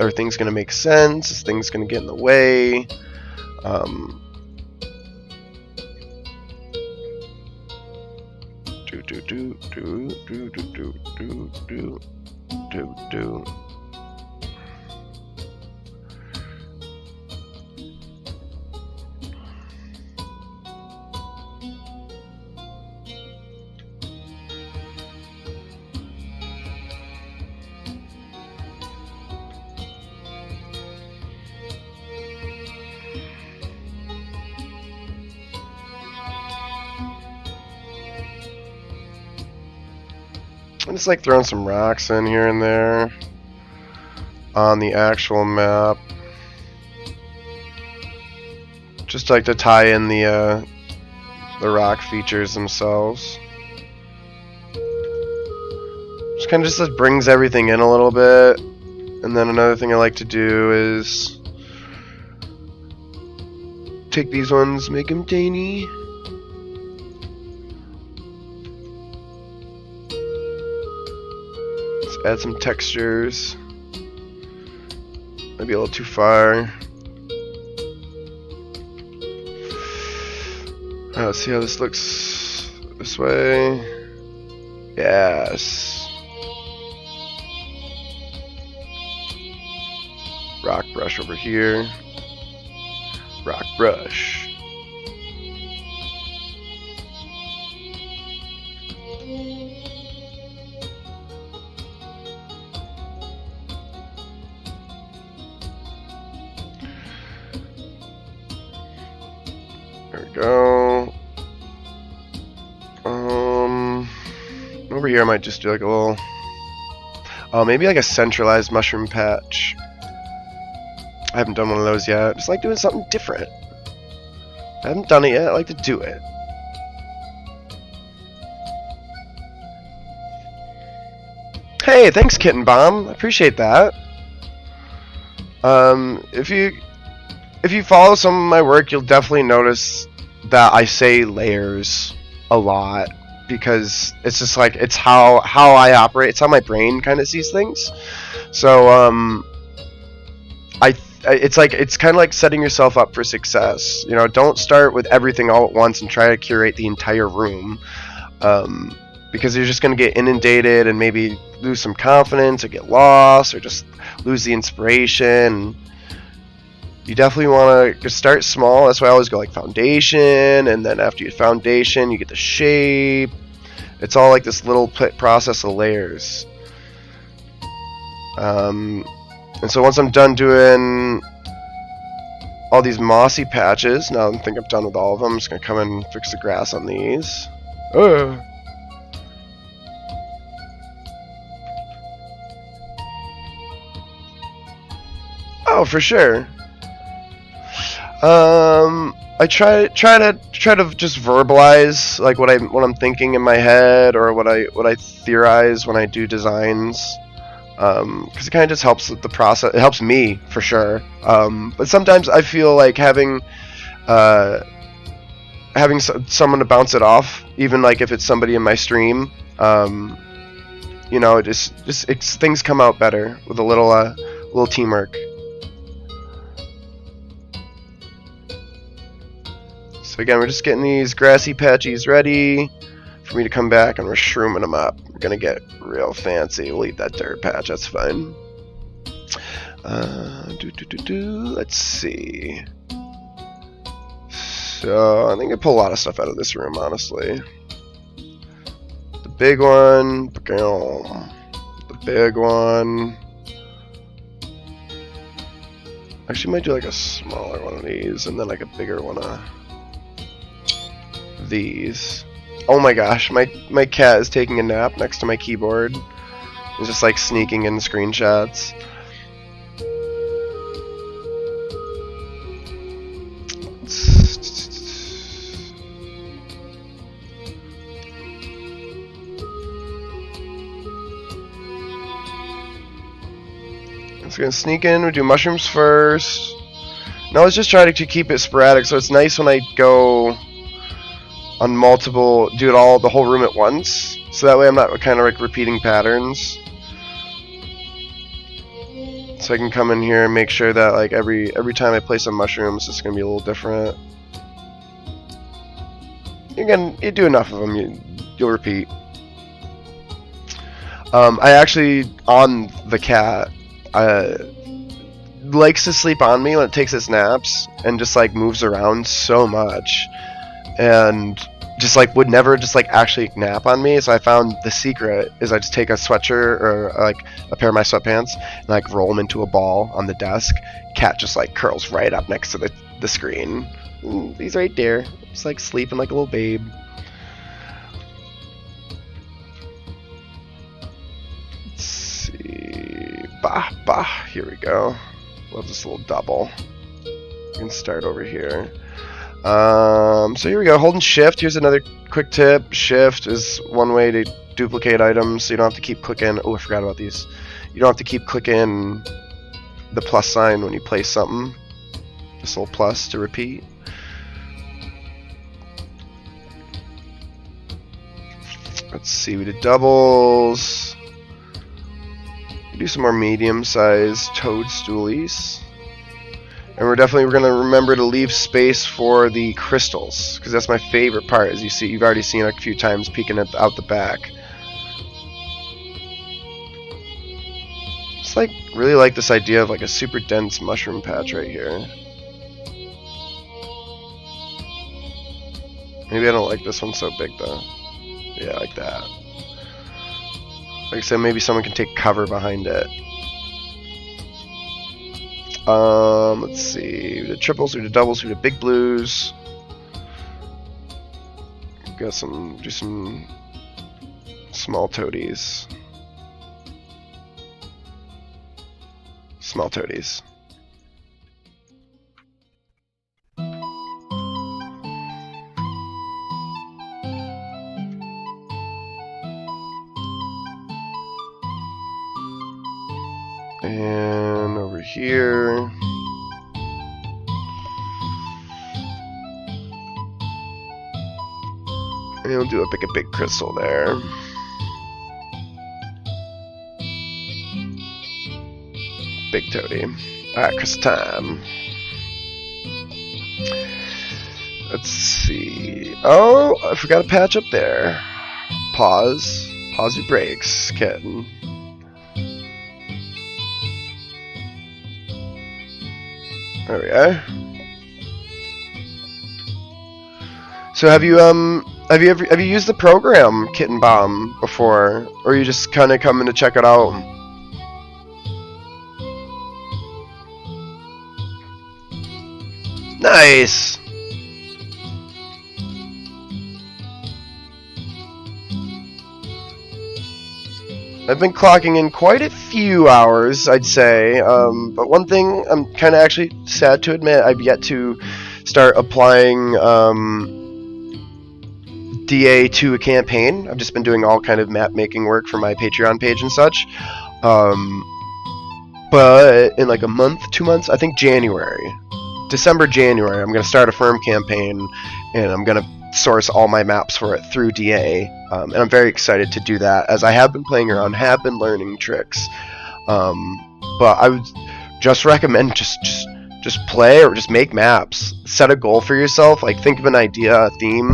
Are things going to make sense? Is things going to get in the way? Do. I'm just like throwing some rocks in here and there on the actual map, just like to tie in the rock features themselves. Just kind of just like brings everything in a little bit. And then another thing I like to do is take these ones, make them tiny. Add some textures. Maybe a little too far. Let's see how this looks this way. Yes. Rock brush over here. Rock brush. There we go. Over here I might just do like a little, maybe like a centralized mushroom patch. I haven't done one of those yet. Just like doing something different. I haven't done it yet. I like to do it. Hey, thanks, Kitten Bomb. I appreciate that. If you follow some of my work, you'll definitely notice that I say layers a lot, because it's just like it's how I operate. It's how my brain kind of sees things. So it's kind of like setting yourself up for success. You know, don't start with everything all at once and try to curate the entire room, because you're just going to get inundated and maybe lose some confidence or get lost or just lose the inspiration. You definitely want to start small. That's why I always go like foundation, and then after you get foundation, you get the shape. It's all like this little process of layers. And so once I'm done doing all these mossy patches, now I think I'm done with all of them. I'm just going to come in and fix the grass on these. Oh, for sure. I try to just verbalize like what I'm thinking in my head, or what I theorize when I do designs, because it kind of just helps with the process. It helps me for sure. But sometimes I feel like having someone to bounce it off, even like if it's somebody in my stream, you know, things come out better with a little teamwork. So again, we're just getting these grassy patches ready for me to come back, and we're shrooming them up. We're gonna get real fancy. We'll leave that dirt patch, that's fine. Let's see. So I think I pull a lot of stuff out of this room, honestly. The big one, the big one. Actually, might do like a smaller one of these, and then like a bigger one of these. Oh my gosh, my cat is taking a nap next to my keyboard. He's just like sneaking in screenshots. It's gonna sneak in. We do mushrooms first. Now let's just try to keep it sporadic, so it's nice when I go on multiple, do it all, the whole room at once. So that way I'm not kind of like repeating patterns. So I can come in here and make sure that like every time I place some mushrooms, it's gonna be a little different. You do enough of them, you'll repeat. I actually, on the cat, likes to sleep on me when it takes its naps, and just like moves around so much, and just like would never just like actually nap on me. So I found the secret is I just take a sweatshirt or like a pair of my sweatpants and like roll them into a ball on the desk. Cat just like curls right up next to the screen. He's right there, just like sleeping like a little babe. Let's see, bah, here we go. Love this little double. We can start over here. So here we go, holding shift. Here's another quick tip. Shift is one way to duplicate items, so you don't have to keep clicking. Oh, I forgot about these. You don't have to keep clicking the plus sign when you place something. This little plus to repeat. Let's see, we did doubles. We do some more medium-sized toadstoolies. And we're going to remember to leave space for the crystals, because that's my favorite part. As you see, you've already seen it a few times peeking out the back. It's like really like this idea of like a super dense mushroom patch right here. Maybe I don't like this one so big though. Yeah, like that. Like I said, maybe someone can take cover behind it. Let's see. We did triples, we did doubles, we did big blues. Do some small toadies. Small toadies. And over here. And we'll do a big crystal there. Big toady. Alright, crystal time. Let's see. Oh, I forgot a patch up there. Pause. Pause your brakes, kitten. There we go. So have you used the program Kitten Bomb before, or are you just kind of coming to check it out? Nice. I've been clocking in quite a few hours, I'd say, but one thing I'm kind of actually sad to admit, I've yet to start applying DA to a campaign. I've just been doing all kind of map making work for my Patreon page and such, but in like a month, 2 months, I think December, January, I'm going to start a firm campaign, and I'm going to source all my maps for it through DA, and I'm very excited to do that, as I have been playing around, have been learning tricks, but I would just recommend just just play or just make maps. Set a goal for yourself. Like, think of an idea, a theme.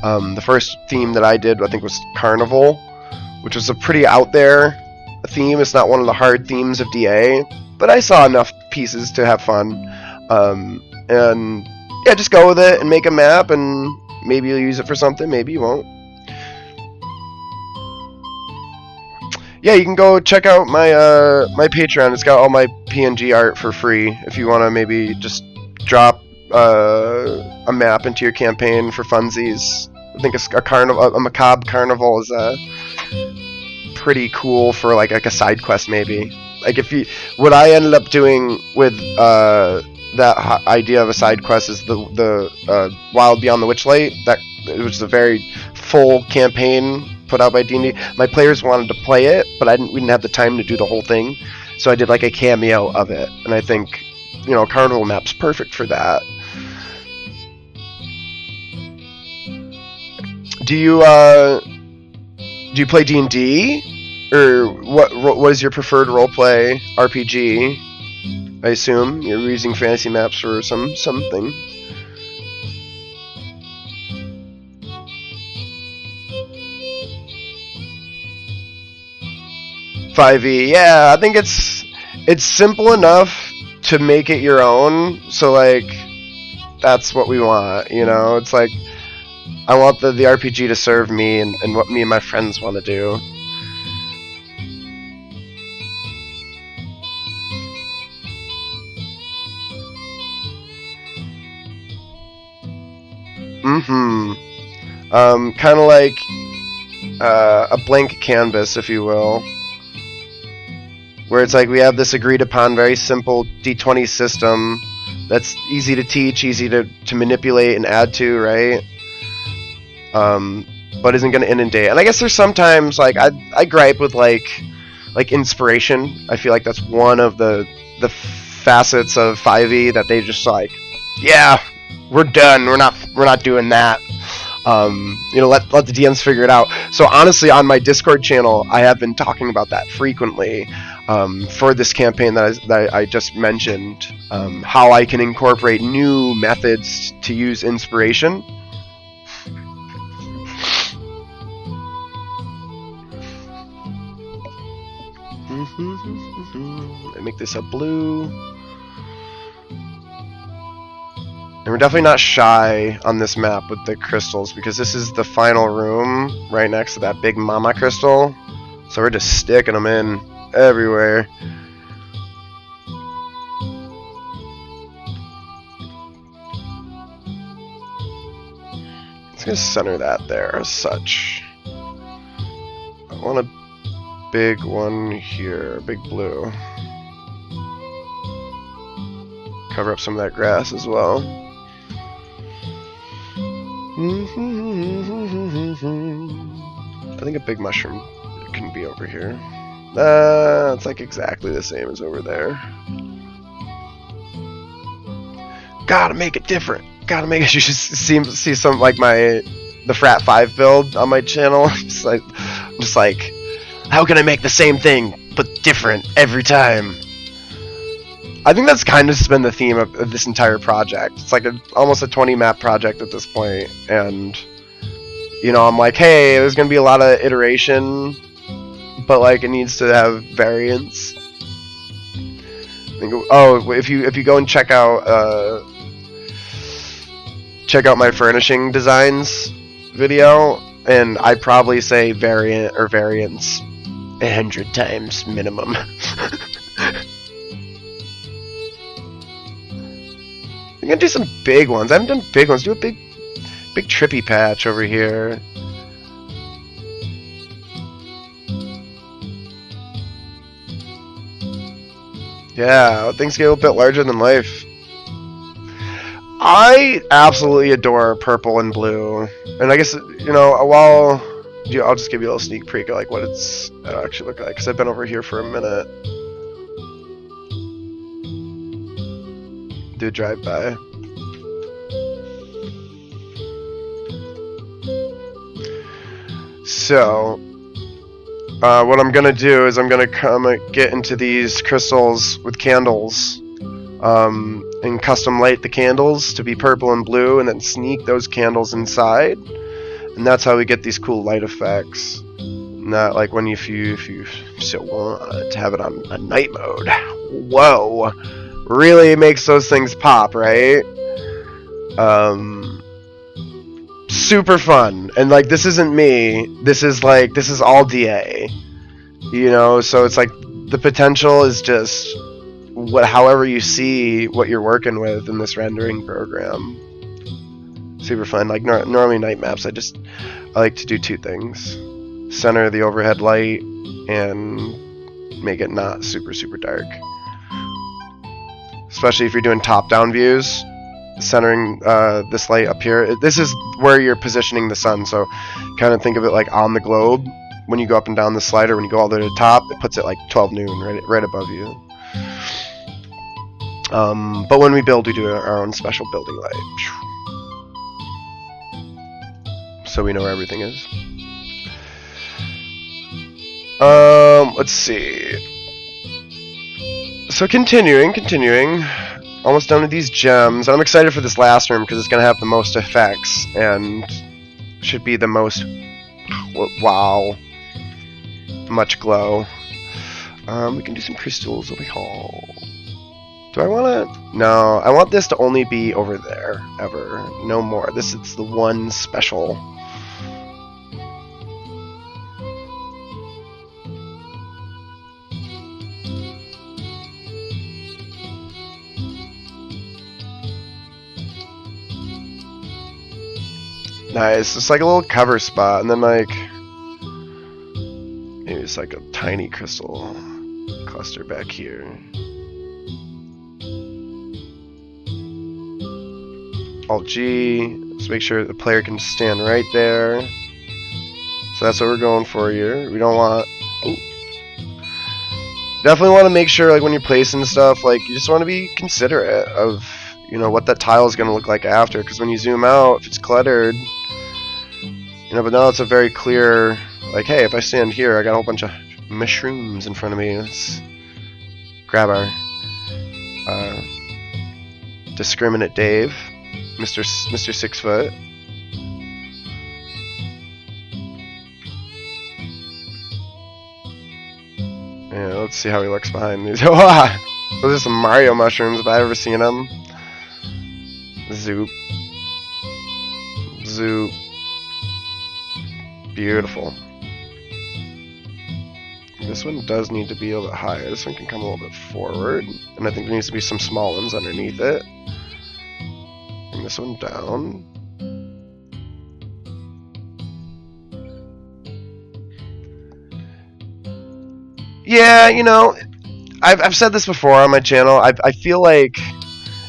The first theme that I did, I think, was Carnival, which was a pretty out there theme. It's not one of the hard themes of DA, but I saw enough pieces to have fun. And yeah, just go with it and make a map, and maybe you'll use it for something, maybe you won't. Yeah, you can go check out my my Patreon. It's got all my PNG art for free if you want to maybe just drop a map into your campaign for funsies. I think a macabre carnival is pretty cool for like a side quest maybe. Like what I ended up doing with that idea of a side quest is the Wild Beyond the Witchlight. That it was a very full campaign put out by D&D. My players wanted to play it, but we didn't have the time to do the whole thing, so I did like a cameo of it. And I think, Carnival map's perfect for that. Do you play D&D, or what is your preferred roleplay RPG? I assume you're using fantasy maps for something. 5e, yeah, I think it's simple enough to make it your own. So like, that's what we want, It's like, I want the RPG to serve me and what me and my friends want to do. Kind of like a blank canvas, if you will. Where it's like we have this agreed upon very simple D20 system that's easy to teach, easy to manipulate and add to, right? But isn't going to inundate. And I guess there's sometimes like I gripe with like inspiration. I feel like that's one of the facets of 5e that they just like, yeah, we're done. We're not doing that. Let the DMs figure it out. So honestly, on my Discord channel, I have been talking about that frequently for this campaign that I just mentioned, how I can incorporate new methods to use inspiration. I make this a blue. And we're definitely not shy on this map with the crystals, because this is the final room right next to that big mama crystal. So we're just sticking them in everywhere. Let's just center that there as such. I want a big one here, big blue. Cover up some of that grass as well. I think a big mushroom can be over here. It's like exactly the same as over there. Gotta make it different. Gotta make it. You should see some like the Frat 5 build on my channel. Just like, how can I make the same thing but different every time? I think that's kind of been the theme of this entire project. It's like almost a 20 map project at this point, and I'm like, hey, there's gonna be a lot of iteration, but like it needs to have variance. If you go and check out my furnishing designs video, and I probably say variant or variance 100 times minimum. I'm gonna do some big ones. I haven't done big ones. Do a big trippy patch over here. Yeah, things get a little bit larger than life. I absolutely adore purple and blue, and I guess I'll just give you a little sneak peek of like what it'll actually look like, because I've been over here for a minute. Do a drive-by. So, what I'm gonna do is I'm gonna come get into these crystals with candles, and and custom light the candles to be purple and blue, and then sneak those candles inside. And that's how we get these cool light effects. Not like when if you so want to have it on a night mode. Whoa, really makes those things pop, right? Super fun. And like, this isn't me. This is all DA. You know, so it's like the potential is just however you see what you're working with in this rendering program. Super fun. Like normally night maps, I like to do two things: center the overhead light and make it not super dark. Especially if you're doing top-down views, centering this light up here. This is where you're positioning the sun, so kind of think of it like on the globe. When you go up and down the slider, when you go all the way to the top, it puts it like 12 noon, right above you. But when we build, we do our own special building light. So we know where everything is. Let's see. So continuing. Almost done with these gems. I'm excited for this last room because it's going to have the most effects and should be the most, wow, much glow. We can do some crystals over here. Do I want to? No, I want this to only be over there, ever. No more. This is the one special. Nice. It's like a little cover spot, and then like maybe it's like a tiny crystal cluster back here. Alt G. Let's make sure the player can stand right there. So that's what we're going for here. We don't want. Ooh. Definitely want to make sure, like when you're placing stuff, like you just want to be considerate of, you know, what that tile is going to look like after. Because when you zoom out, if it's cluttered. You know, but now it's a very clear, like, hey, if I stand here, I got a whole bunch of mushrooms in front of me. Let's grab our discriminate Dave, Mr. 6 foot. Yeah, let's see how he looks behind these. Those are some Mario mushrooms if I've ever seen them. Zoop. Zoop. Beautiful. This one does need to be a little bit higher. This one can come a little bit forward. And I think there needs to be some small ones underneath it. Bring this one down. Yeah, you know, I've said this before on my channel. I feel like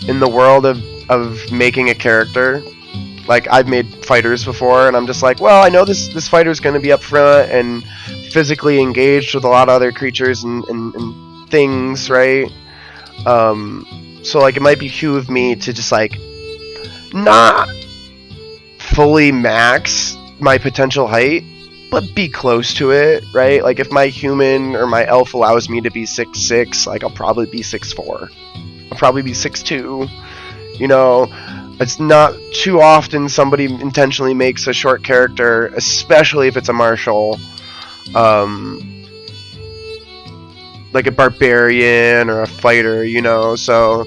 in the world of making a character, like, I've made fighters before, and I'm just like, well, I know this fighter's going to be up front and physically engaged with a lot of other creatures and things, right? So, like, it might behoove me to just, like, not fully max my potential height, but be close to it, right? Like, if my human or my elf allows me to be 6'6", like, I'll probably be 6'4". I'll probably be 6'2", you know? It's not too often somebody intentionally makes a short character, especially if it's a martial, like a barbarian or a fighter, you know. So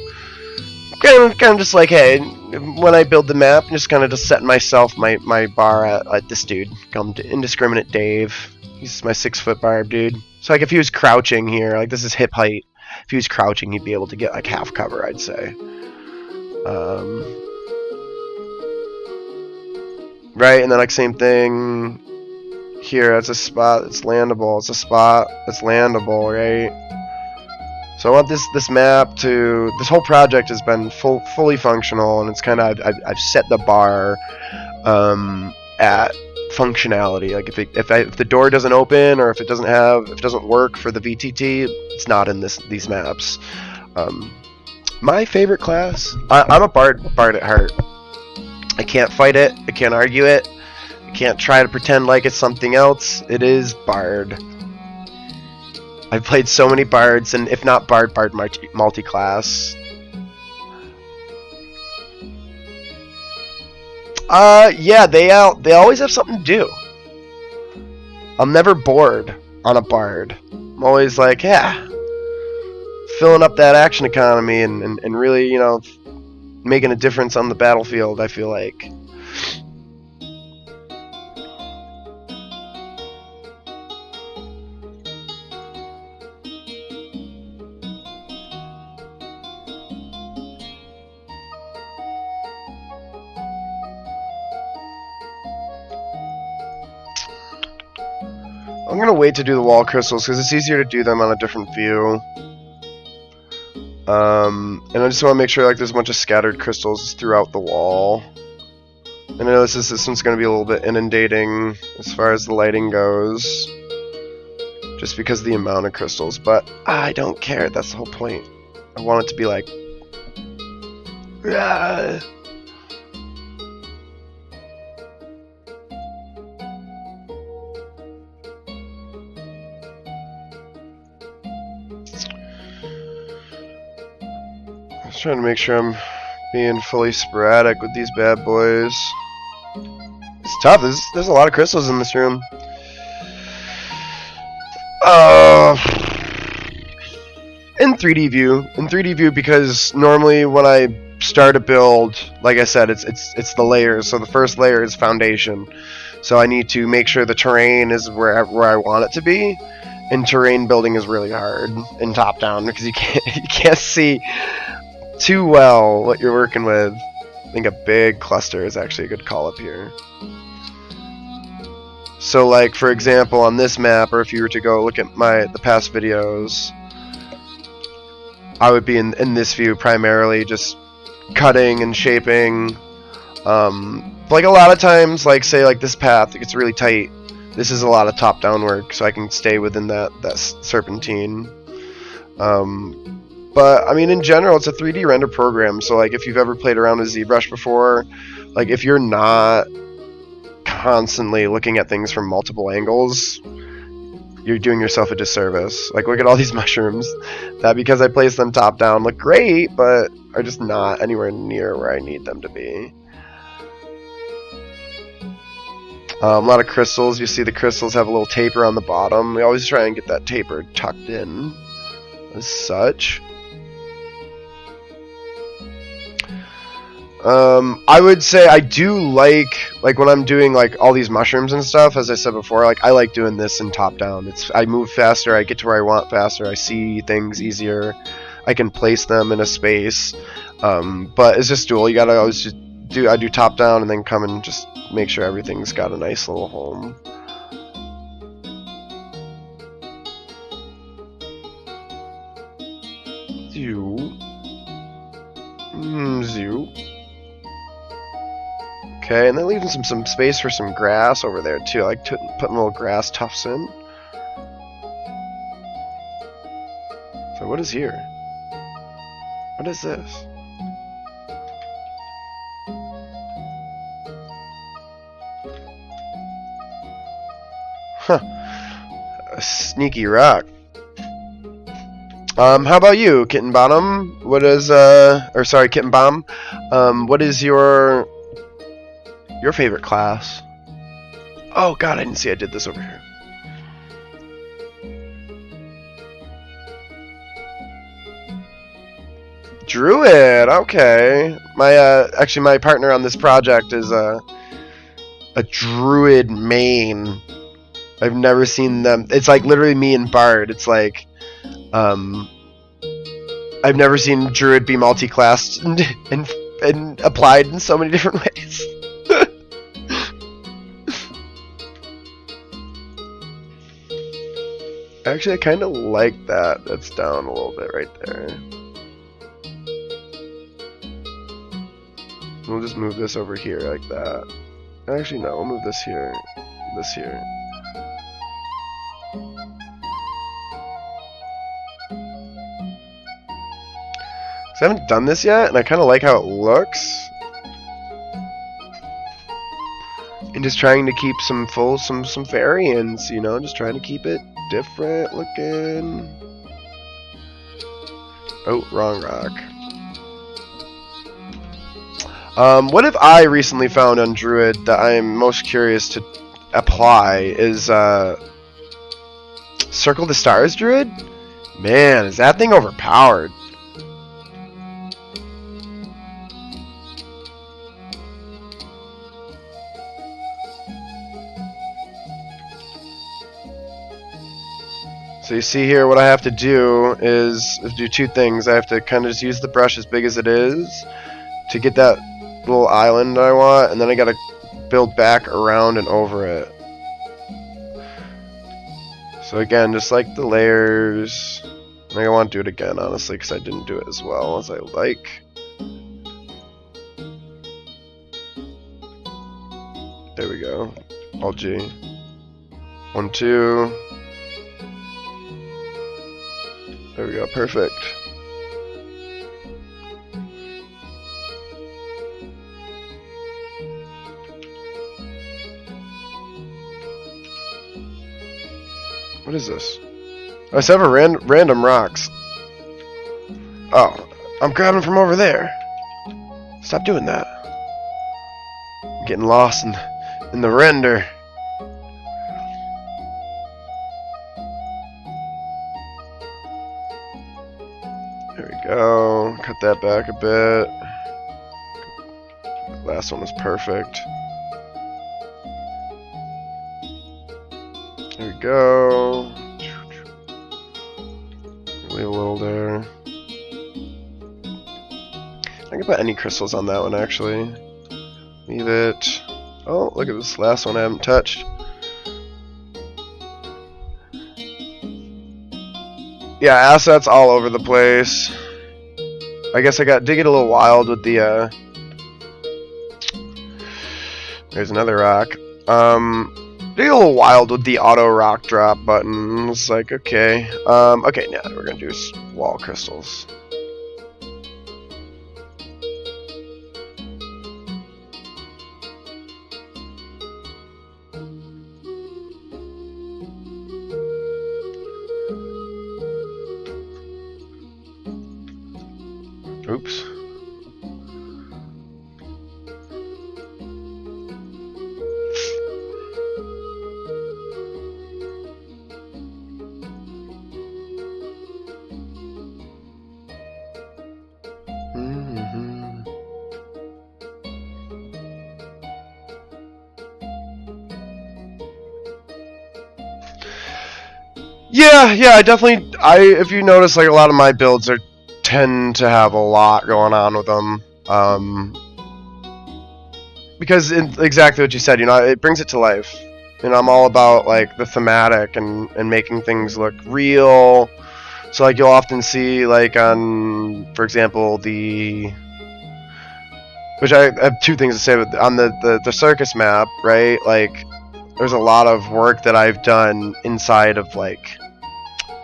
kind of just like, hey, when I build the map, I'm just kind of just setting myself my bar at this dude. Come to Indiscriminate Dave. He's my 6 foot barb dude. So like if he was crouching here, like this is hip height. If he was crouching, he'd be able to get like half cover, I'd say. Right, and then like same thing here. That's a spot that's landable. It's a spot that's landable, right? So I want this map to, this whole project has been fully functional, and it's kind of I've set the bar at functionality. Like if the door doesn't open, or if it doesn't work for the VTT, it's not in these maps. My favorite class, I'm a bard at heart. I can't fight it. I can't argue it. I can't try to pretend like it's something else. It is bard. I've played so many bards, and if not bard multi-class. Yeah, they always have something to do. I'm never bored on a bard. I'm always like, yeah, filling up that action economy and really, you know, making a difference on the battlefield, I feel like. I'm gonna wait to do the wall crystals because it's easier to do them on a different view. And I just want to make sure like there's a bunch of scattered crystals throughout the wall. And I know this one's gonna be a little bit inundating as far as the lighting goes, just because of the amount of crystals. But I don't care. That's the whole point. I want it to be like, ah. Just trying to make sure I'm being fully sporadic with these bad boys. It's tough. There's a lot of crystals in this room. In 3D view, because normally when I start a build, like I said, it's the layers. So the first layer is foundation. So I need to make sure the terrain is where I want it to be. And terrain building is really hard in top down because you can't see too well what you're working with. I think a big cluster is actually a good call up here. So like for example on this map, or if you were to go look at the past videos, I would be in this view primarily just cutting and shaping. Like a lot of times, like say like this path, it gets really tight. This is a lot of top down work, so I can stay within that serpentine. But I mean, in general, it's a 3D render program. So like, if you've ever played around with ZBrush before, like if you're not constantly looking at things from multiple angles, you're doing yourself a disservice. Like, look at all these mushrooms that, because I placed them top down, look great, but are just not anywhere near where I need them to be. A lot of crystals. You see the crystals have a little taper on the bottom. We always try and get that taper tucked in as such. I would say I do like when I'm doing like all these mushrooms and stuff, as I said before, like I like doing this in top down. I move faster, I get to where I want faster, I see things easier, I can place them in a space. But it's just dual. You gotta always just I do top down and then come and just make sure everything's got a nice little home. Zoo. Zoo. Okay, and then leaving some space for some grass over there too. I like putting little grass tufts in. So what is here? What is this? Huh. A sneaky rock. How about you, Kitten Bottom? What is or sorry, Kitten Bomb? What is your favorite class? Oh god, I didn't see I did this over here. Druid, okay. Actually my partner on this project is a Druid main. I've never seen them. It's like literally me and Bard. It's like I've never seen Druid be multi-classed and applied in so many different ways. Actually, I kind of like that. That's down a little bit right there. We'll just move this over here like that. Actually, no, we'll move this here. This here. I haven't done this yet, and I kind of like how it looks. And just trying to keep some variants, you know, just trying to keep it different looking. Oh, wrong rock. What have I recently found on Druid that I'm most curious to apply is Circle the Stars Druid? Man, is that thing overpowered? So you see here, what I have to do is do two things. I have to kind of just use the brush as big as it is to get that little island I want, and then I gotta build back around and over it. So again, just like the layers, I want to do it again, honestly, because I didn't do it as well as I like. There we go. Alt G. 1, 2. There we go, perfect. What is this? I just have a random rocks. Oh, I'm grabbing from over there. Stop doing that. I'm getting lost in the render. There we go. Cut that back a bit. Last one was perfect. There we go. Leave a little there. I can put any crystals on that one, actually. Leave it. Oh, look at this last one I haven't touched. Yeah, assets all over the place. I guess did get a little wild with the, there's another rock. Did get a little wild with the auto rock drop button. It's like, okay. Okay, now we're gonna do wall crystals. Oops. Yeah, I definitely, if you notice, like, a lot of my builds tend to have a lot going on with them, because exactly what you said, it brings it to life. I'm all about, like, the thematic and making things look real. So, like, you'll often see, like, on, for example, which I have two things to say, but on the circus map, right, like, there's a lot of work that I've done inside of, like,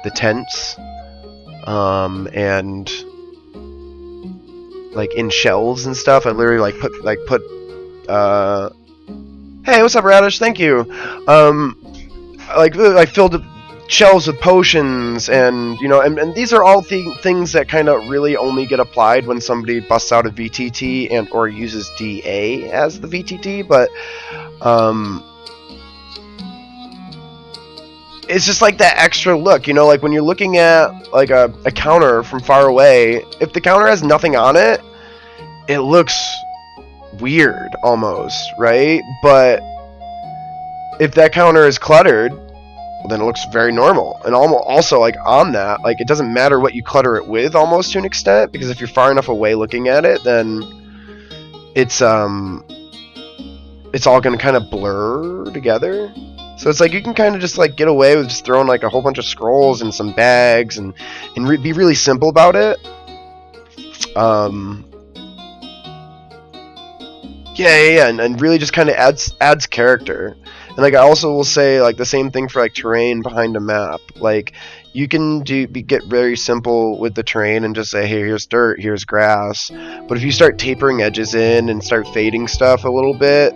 the tents, and like in shelves and stuff. I literally put hey, what's up, Radish? Thank you. I filled shelves with potions, and and these are all things that kind of really only get applied when somebody busts out a VTT and or uses DA as the VTT, but it's just like that extra look, like when you're looking at like a counter from far away, if the counter has nothing on it, it looks weird almost, right? But if that counter is cluttered, well, then it looks very normal. And also, like, on that, like, it doesn't matter what you clutter it with, almost, to an extent, because if you're far enough away looking at it, then it's all going to kind of blur together. So it's like you can kind of just like get away with just throwing like a whole bunch of scrolls in some bags and be really simple about it. Yeah, and really just kind of adds character. And like I also will say like the same thing for like terrain behind a map. Like you can get very simple with the terrain and just say, hey, here's dirt, here's grass. But if you start tapering edges in and start fading stuff a little bit,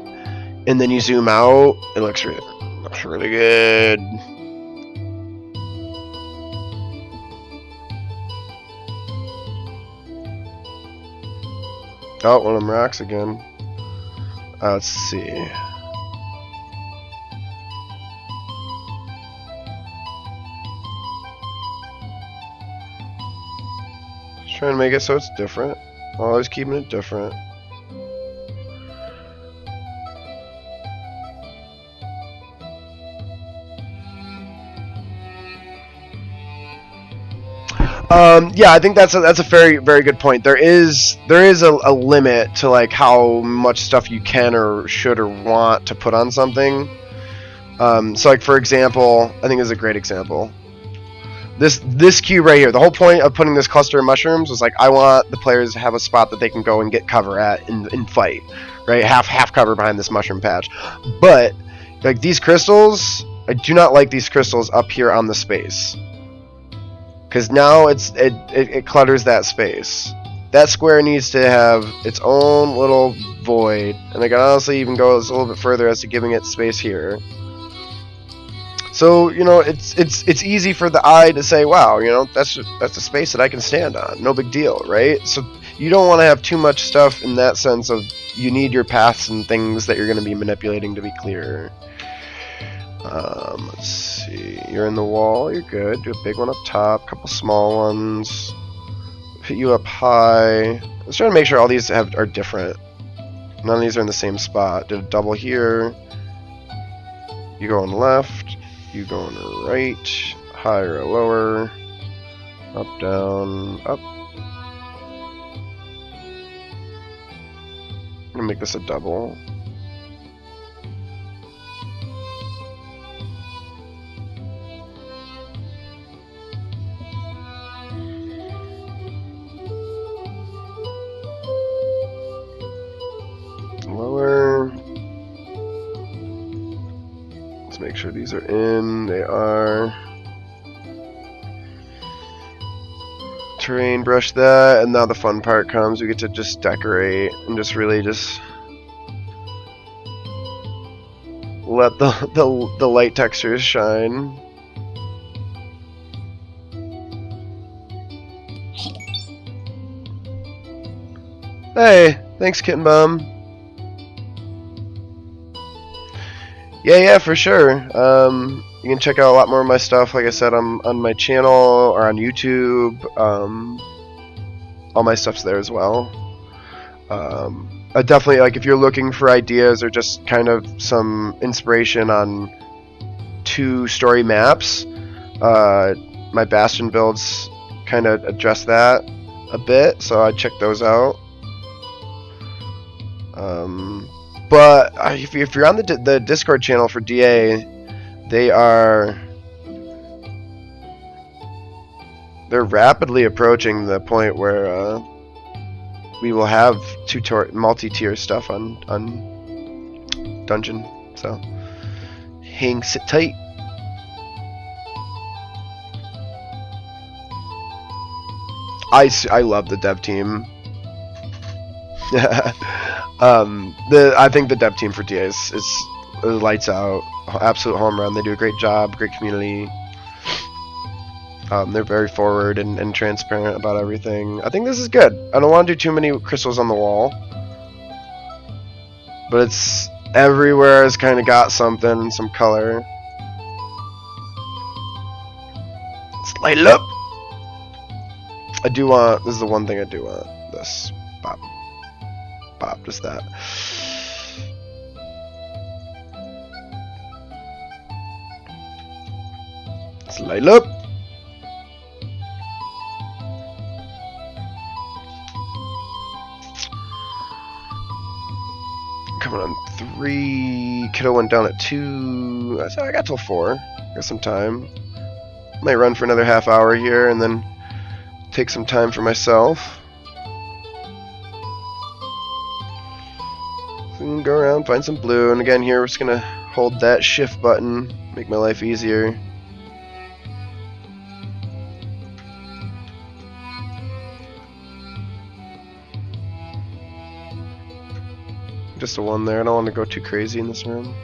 and then you zoom out, it looks really good. Oh, one of them rocks again. Let's see. Just trying to make it so it's different. Always keeping it different. Yeah, I think that's a very good point. There is a limit to like how much stuff you can or should or want to put on something. So like for example, I think this is a great example. This cube right here. The whole point of putting this cluster of mushrooms was like I want the players to have a spot that they can go and get cover at in fight, right? Half cover behind this mushroom patch. But like these crystals, I do not like these crystals up here on the space. Because now it clutters that space. That square needs to have its own little void, and I can honestly even go a little bit further as to giving it space here. So you know, it's easy for the eye to say, wow, you know, that's a space that I can stand on. No big deal, right? So you don't want to have too much stuff in that sense of you need your paths and things that you're going to be manipulating to be clear. Let's see. You're in the wall. You're good. Do a big one up top. Couple small ones. Hit you up high. Let's try to make sure all these are different. None of these are in the same spot. Did a double here. You go on the left. You go on the right. Higher or lower. Up, down, up. I'm gonna make this a double. Lower. Let's make sure these are in. They are. Terrain, brush that, and now the fun part comes. We get to just decorate and just really just let the light textures shine. Hey, thanks, Kitten Bum. Yeah, for sure. You can check out a lot more of my stuff, like I said, on my channel or on YouTube. All my stuff's there as well. I definitely, like, if you're looking for ideas or just kind of some inspiration on 2-story maps, my Bastion builds kind of address that a bit, so I'd check those out. But if you're on the Discord channel for DA, they're rapidly approaching the point where we will have multi-tier stuff on Dungeon. So sit tight. I love the dev team. I think the dev team for DA is lights out, absolute home run. They do a great job, great community. They're very forward and transparent about everything. I think this is good. I don't want to do too many crystals on the wall, but it's everywhere has kind of got something, some color. Let's light it up. I do want. This is the one thing I do want. This pop. Pop, just that. Let's light it up. Coming on 3. Kiddo went down at 2. I got till 4. Got some time. Might run for another half hour here and then take some time for myself. And go around, find some blue, and again here we're just gonna hold that shift button, make my life easier. Just a 1 there, I don't want to go too crazy in this room.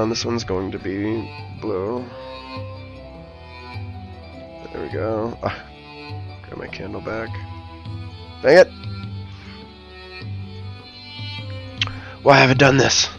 This one's going to be blue. There we go. Got my candle back. Dang it! Why haven't I done this?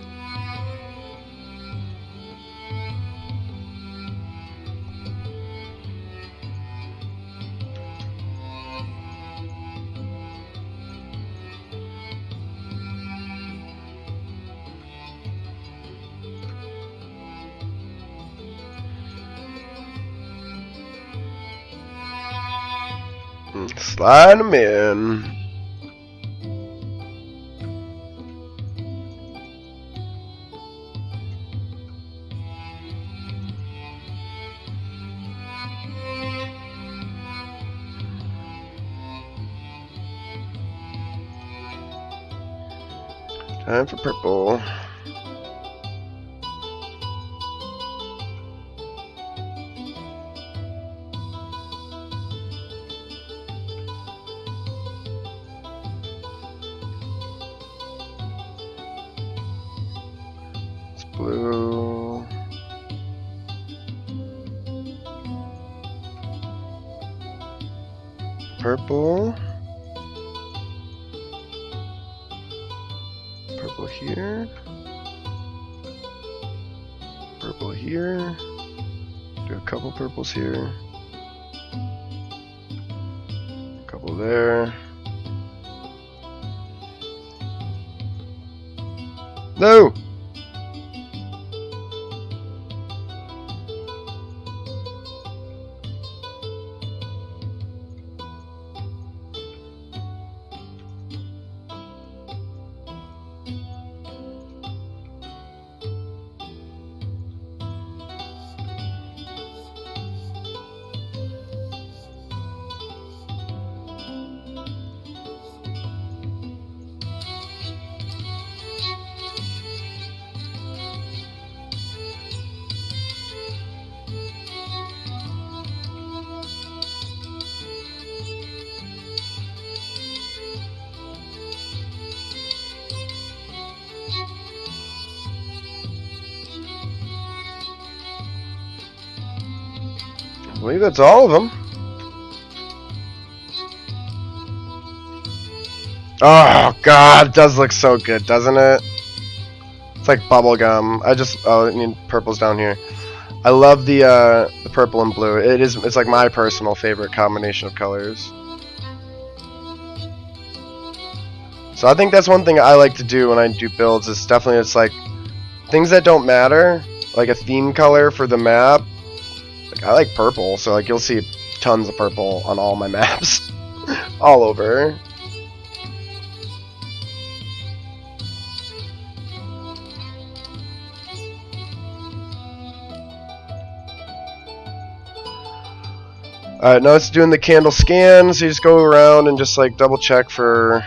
Slide them in. Time for purple. It's blue. Purple. Purple here. Purple here. Do a couple purples here. A couple there. No! I believe that's all of them. Oh god, it does look so good, doesn't it? It's like bubblegum. I mean purple's down here. I love the purple and blue. It's like my personal favorite combination of colors. So I think that's one thing I like to do when I do builds, is definitely it's like things that don't matter, like a theme color for the map. Like I like purple, so like you'll see tons of purple on all my maps. All over. Alright, now it's doing the candle scan, so you just go around and just like double check for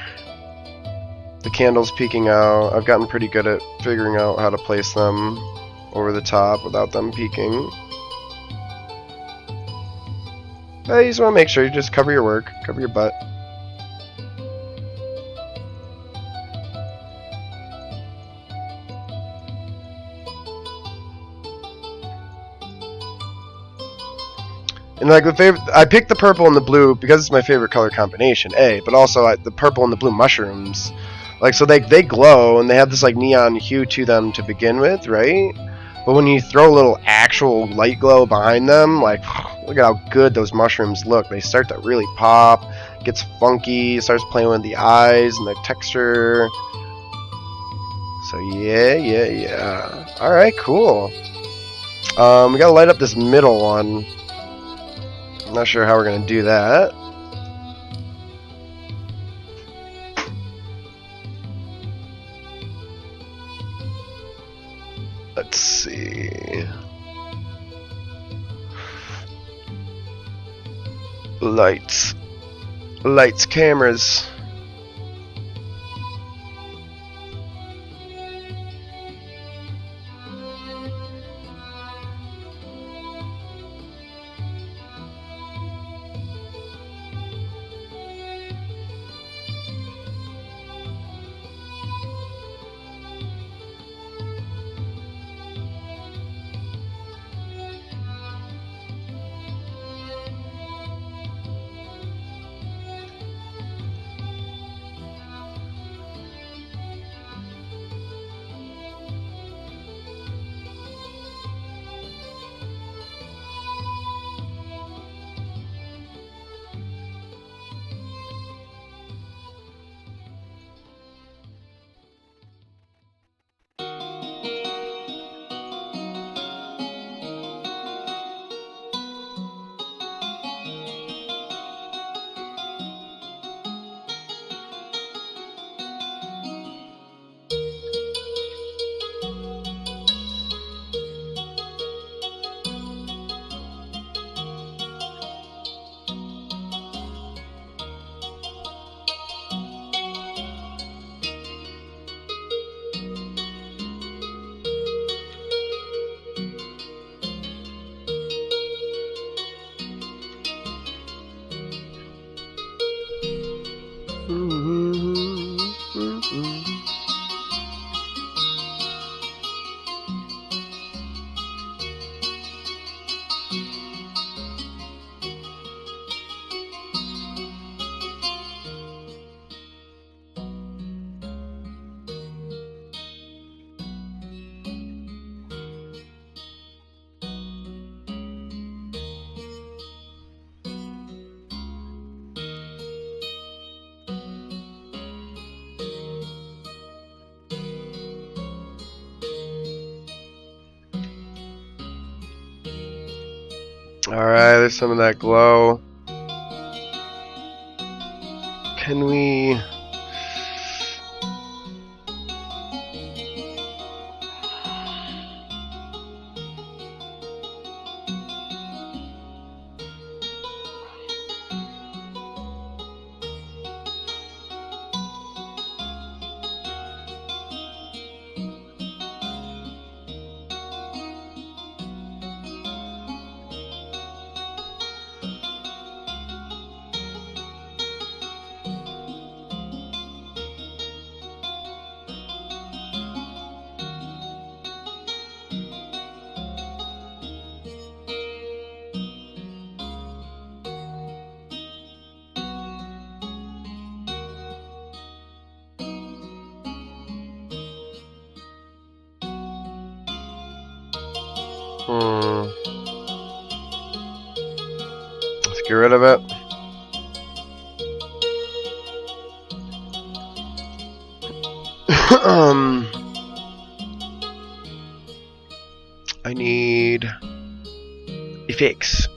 the candles peeking out. I've gotten pretty good at figuring out how to place them over the top without them peeking. But you just want to make sure you just cover your work, cover your butt. And like I picked the purple and the blue because it's my favorite color combination, but also the purple and the blue mushrooms, like so they glow and they have this like neon hue to them to begin with, right? But when you throw a little actual light glow behind them, like look at how good those mushrooms look. They start to really pop, gets funky, starts playing with the eyes and the texture. So yeah. All right, cool. We gotta light up this middle one. I'm not sure how we're gonna do that. Let's see. Lights, cameras. Alright, there's some of that glow. Can we... Let's get rid of it. I need a fix.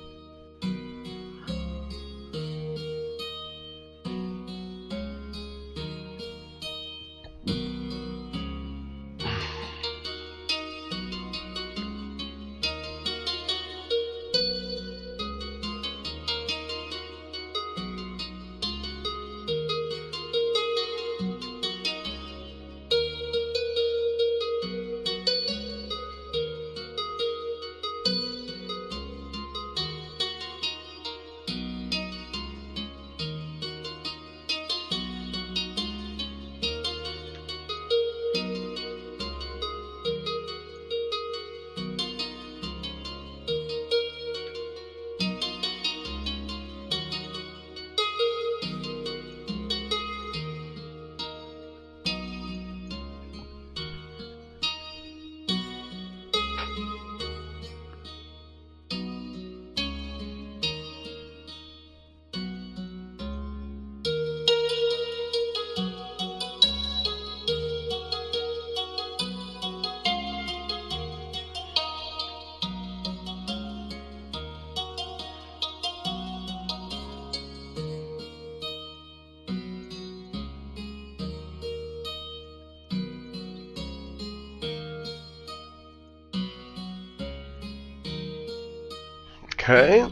Okay.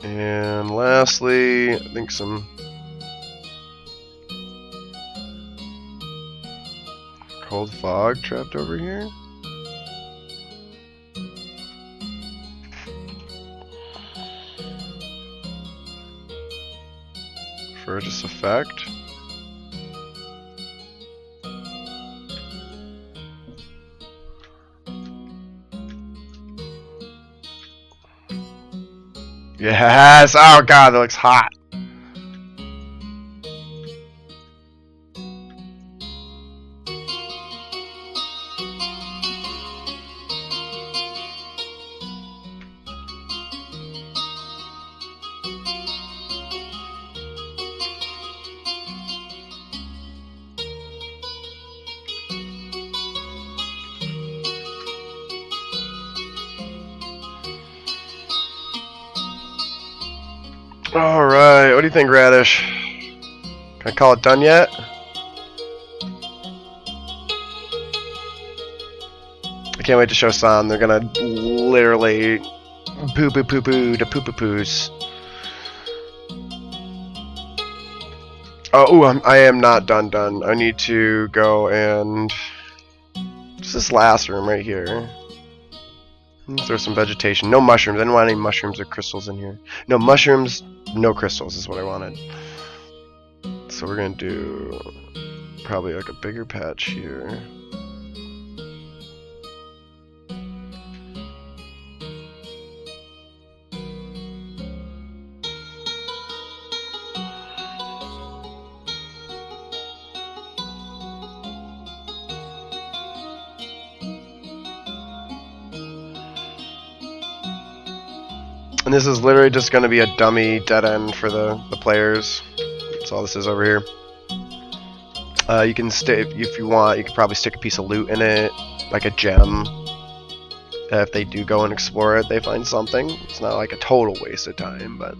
And lastly, I think some cold fog trapped over here. For just effect. Yes! Oh god, that looks hot. Alright, what do you think, Radish? Can I call it done yet? I can't wait to show San. They're gonna literally poo poo poo poo to poo poo poos. Oh, ooh, I am not done. I need to go and... What's this last room right here? Throw some vegetation. No mushrooms. I didn't want any mushrooms or crystals in here. No mushrooms, no crystals is what I wanted. So we're gonna do probably like a bigger patch here. And this is literally just going to be a dummy dead end for the players. That's all this is over here. You can stay if you want. You could probably stick a piece of loot in it, like a gem. If they do go and explore it, they find something. It's not like a total waste of time, but.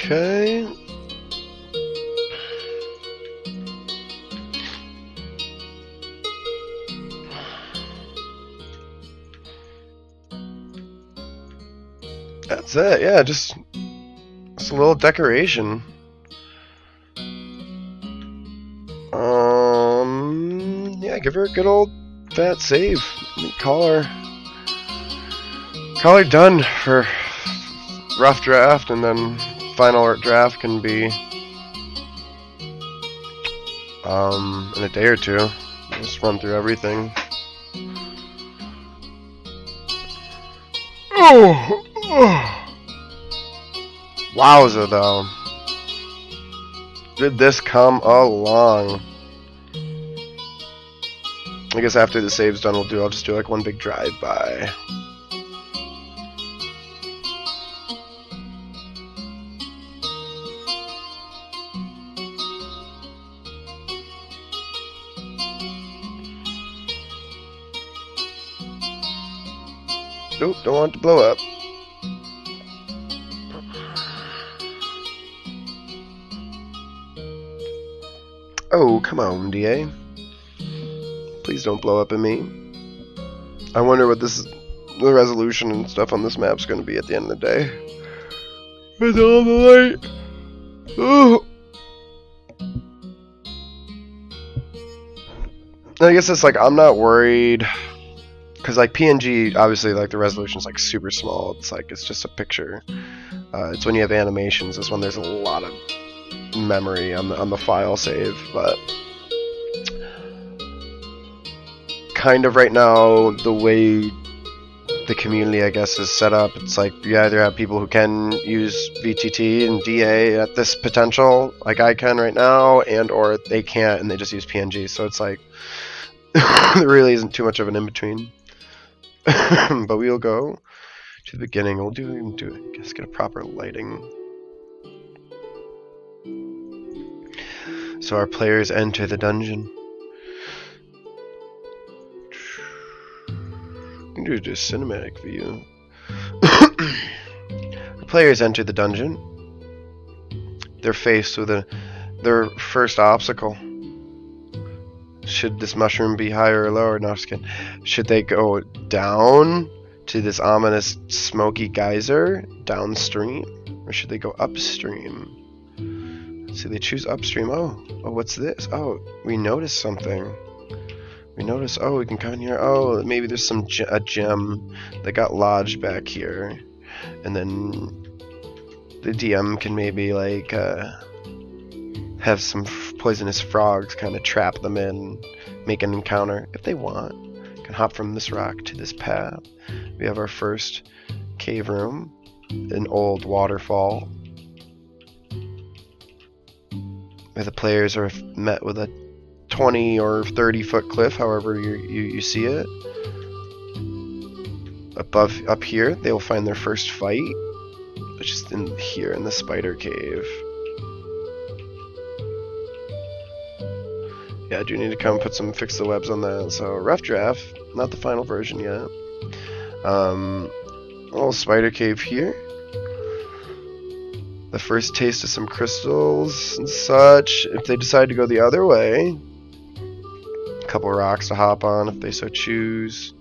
Okay. That's it. Yeah, just a little decoration. Yeah, give her a good old fat save. Call her done for rough draft, and then final draft can be in a day or two. Just run through everything. Wowza, though. Did this come along? I guess after the save's done, I'll just do like one big drive-by. Nope, don't want it to blow up. Oh, come on, DA. Please don't blow up at me. I wonder what the resolution and stuff on this map's going to be at the end of the day. With all the light. Oh. I guess it's like, I'm not worried. Because like PNG, obviously like the resolution is like super small. It's like, it's just a picture. It's when you have animations, is when there's a lot of memory on the file save, but kind of right now the way the community I guess is set up, it's like you either have people who can use VTT and DA at this potential like I can right now, and or they can't and they just use PNG, so it's like there really isn't too much of an in-between. But we'll go to the beginning. We'll do I guess get a proper lighting. So our players enter the dungeon. We can do just cinematic view. The players enter the dungeon. They're faced with their first obstacle. Should this mushroom be higher or lower? No, just kidding. Should they go down to this ominous smoky geyser downstream, or should they go upstream? So they choose upstream. Oh, what's this? Oh, we noticed something. We noticed, oh, we can come in here. Oh, maybe there's a gem that got lodged back here. And then the DM can maybe like have some poisonous frogs kind of trap them in, make an encounter if they want. Can hop from this rock to this path. We have our first cave room, an old waterfall. where the players are met with a 20 or 30-foot cliff, however you see it. Up here, they will find their first fight, which is in here in the spider cave. Yeah, I do need to come fix the webs on that. So rough draft, not the final version yet. Little spider cave here. The first taste of some crystals and such. If they decide to go the other way, a couple rocks to hop on if they so choose.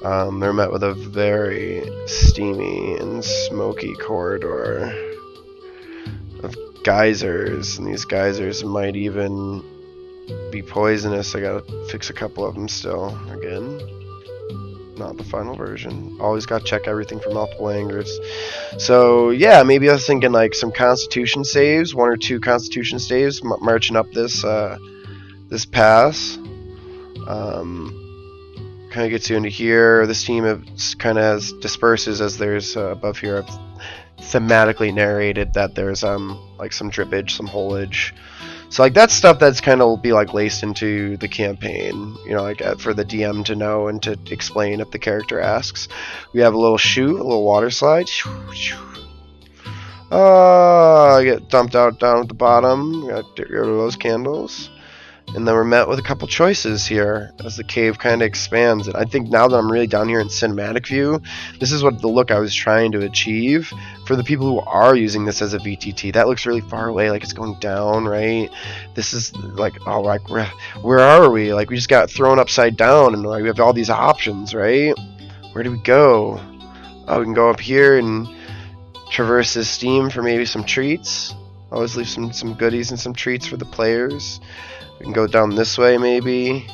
They're met with a very steamy and smoky corridor of geysers, and these geysers might even be poisonous. I gotta fix a couple of them still. Again, not the final version. Always gotta check everything from multiple angles. So yeah, maybe I was thinking like some Constitution saves, 1 or 2 Constitution saves, marching up this this pass. Kind of gets you into here. This team kind of disperses as there's above here. I've thematically narrated that there's like some drippage, some holage. So like that's stuff that's kind of will be like laced into the campaign, you know, like for the DM to know and to explain if the character asks. We have a little chute, a little water slide. I get dumped out down at the bottom. Got to get rid of those candles. And then we're met with a couple choices here as the cave kind of expands. And I think now that I'm really down here in cinematic view, this is what the look I was trying to achieve. For the people who are using this as a VTT, that looks really far away, like it's going down, right? This is like, oh, like where are we? Like we just got thrown upside down, and like we have all these options, right? Where do we go? Oh, we can go up here and traverse this steam for maybe some treats. Always leave some goodies and some treats for the players. We can go down this way, maybe.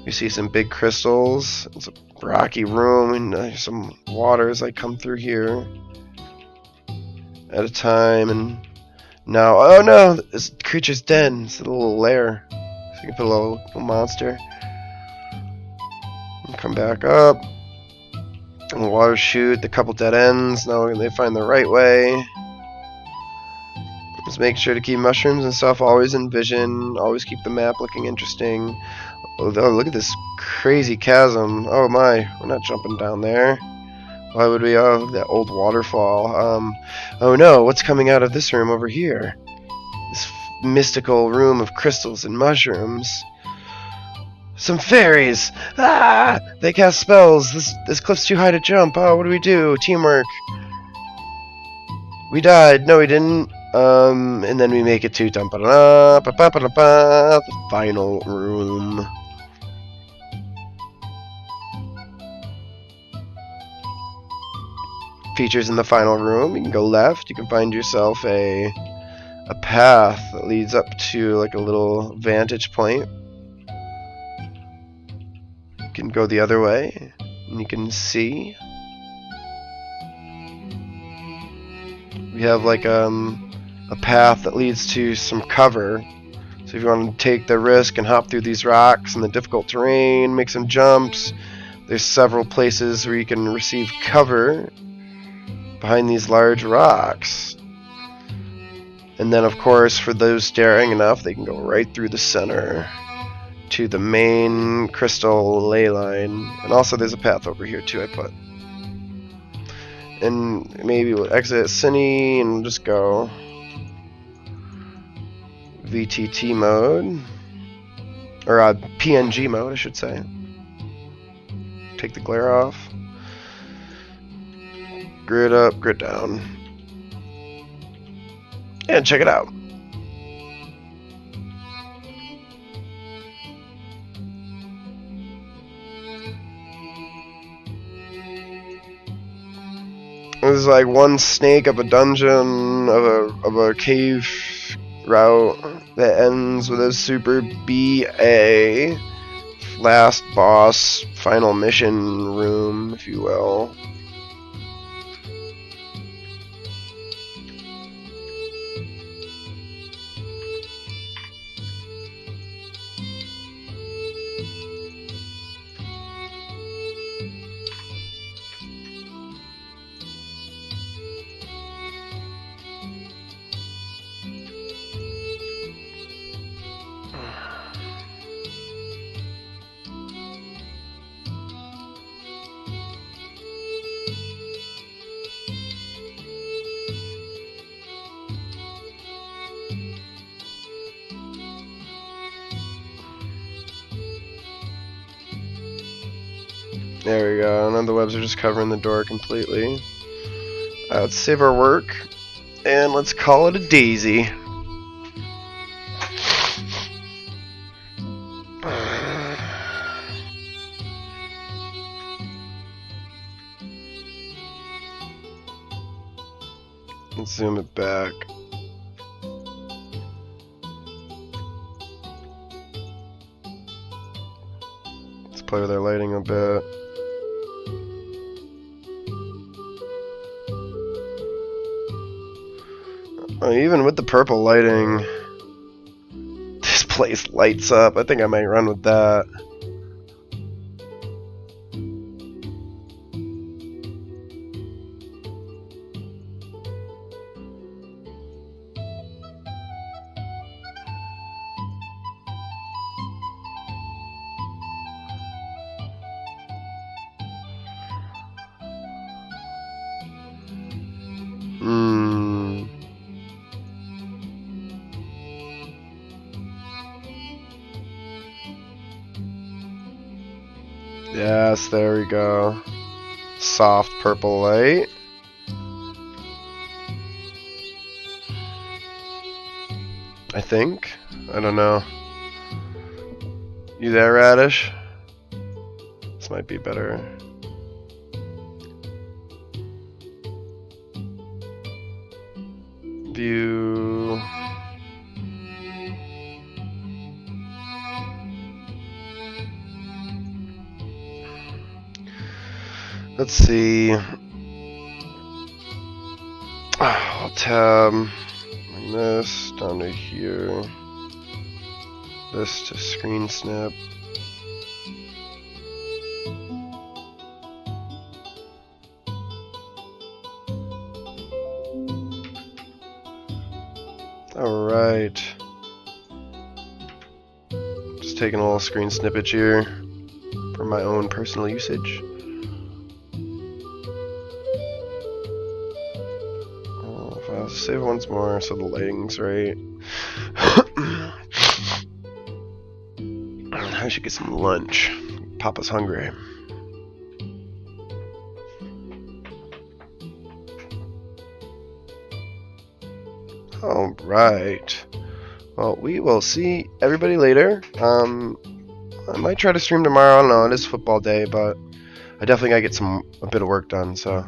You see some big crystals. It's a rocky room, and there's some water as I come through here at a time. And now, oh no, this creature's dead. It's a little lair. So you can put a little monster. And come back up. And the water chute, the couple dead ends. Now they find the right way. Just make sure to keep mushrooms and stuff always in vision. Always keep the map looking interesting. Oh, look at this crazy chasm. Oh my, we're not jumping down there. Why would we? Oh, that old waterfall. Oh no, what's coming out of this room over here? This mystical room of crystals and mushrooms. Some fairies! Ah! They cast spells. This cliff's too high to jump. Oh, what do we do? Teamwork. We died. No, we didn't. And then we make it to the final room. Features in the final room. You can go left. You can find yourself a path that leads up to like a little vantage point. You can go the other way, and you can see. We have like a path that leads to some cover. So if you want to take the risk and hop through these rocks and the difficult terrain, make some jumps, there's several places where you can receive cover behind these large rocks. And then of course, for those daring enough, they can go right through the center to the main crystal ley line. And also there's a path over here too I put. And maybe we'll exit Cine and we'll just go VTT mode, or PNG mode I should say. Take the glare off. Grid up, grid down. And check it out. There's like one snake of a dungeon of a cave route that ends with a super BA last boss final mission room, if you will. There we go. Now the webs are just covering the door completely. Let's save our work. And let's call it a daisy. Let's zoom it back. Let's play with our lighting a bit. Even with the purple lighting, this place lights up. I think I might run with that. Yes, there we go. Soft purple light. I think. I don't know. You there, Radish? This might be better. View. Let's see. I'll tab bring this down to here. This to screen snip. Alright. Just taking a little screen snippet here for my own personal usage. I'll save it once more so the lighting's right. I should get some lunch. Papa's hungry. Alright. Well, we will see everybody later. I might try to stream tomorrow. I don't know. It is football day, but I definitely gotta get a bit of work done. So,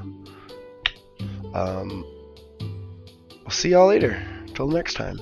we'll see y'all later. Till next time.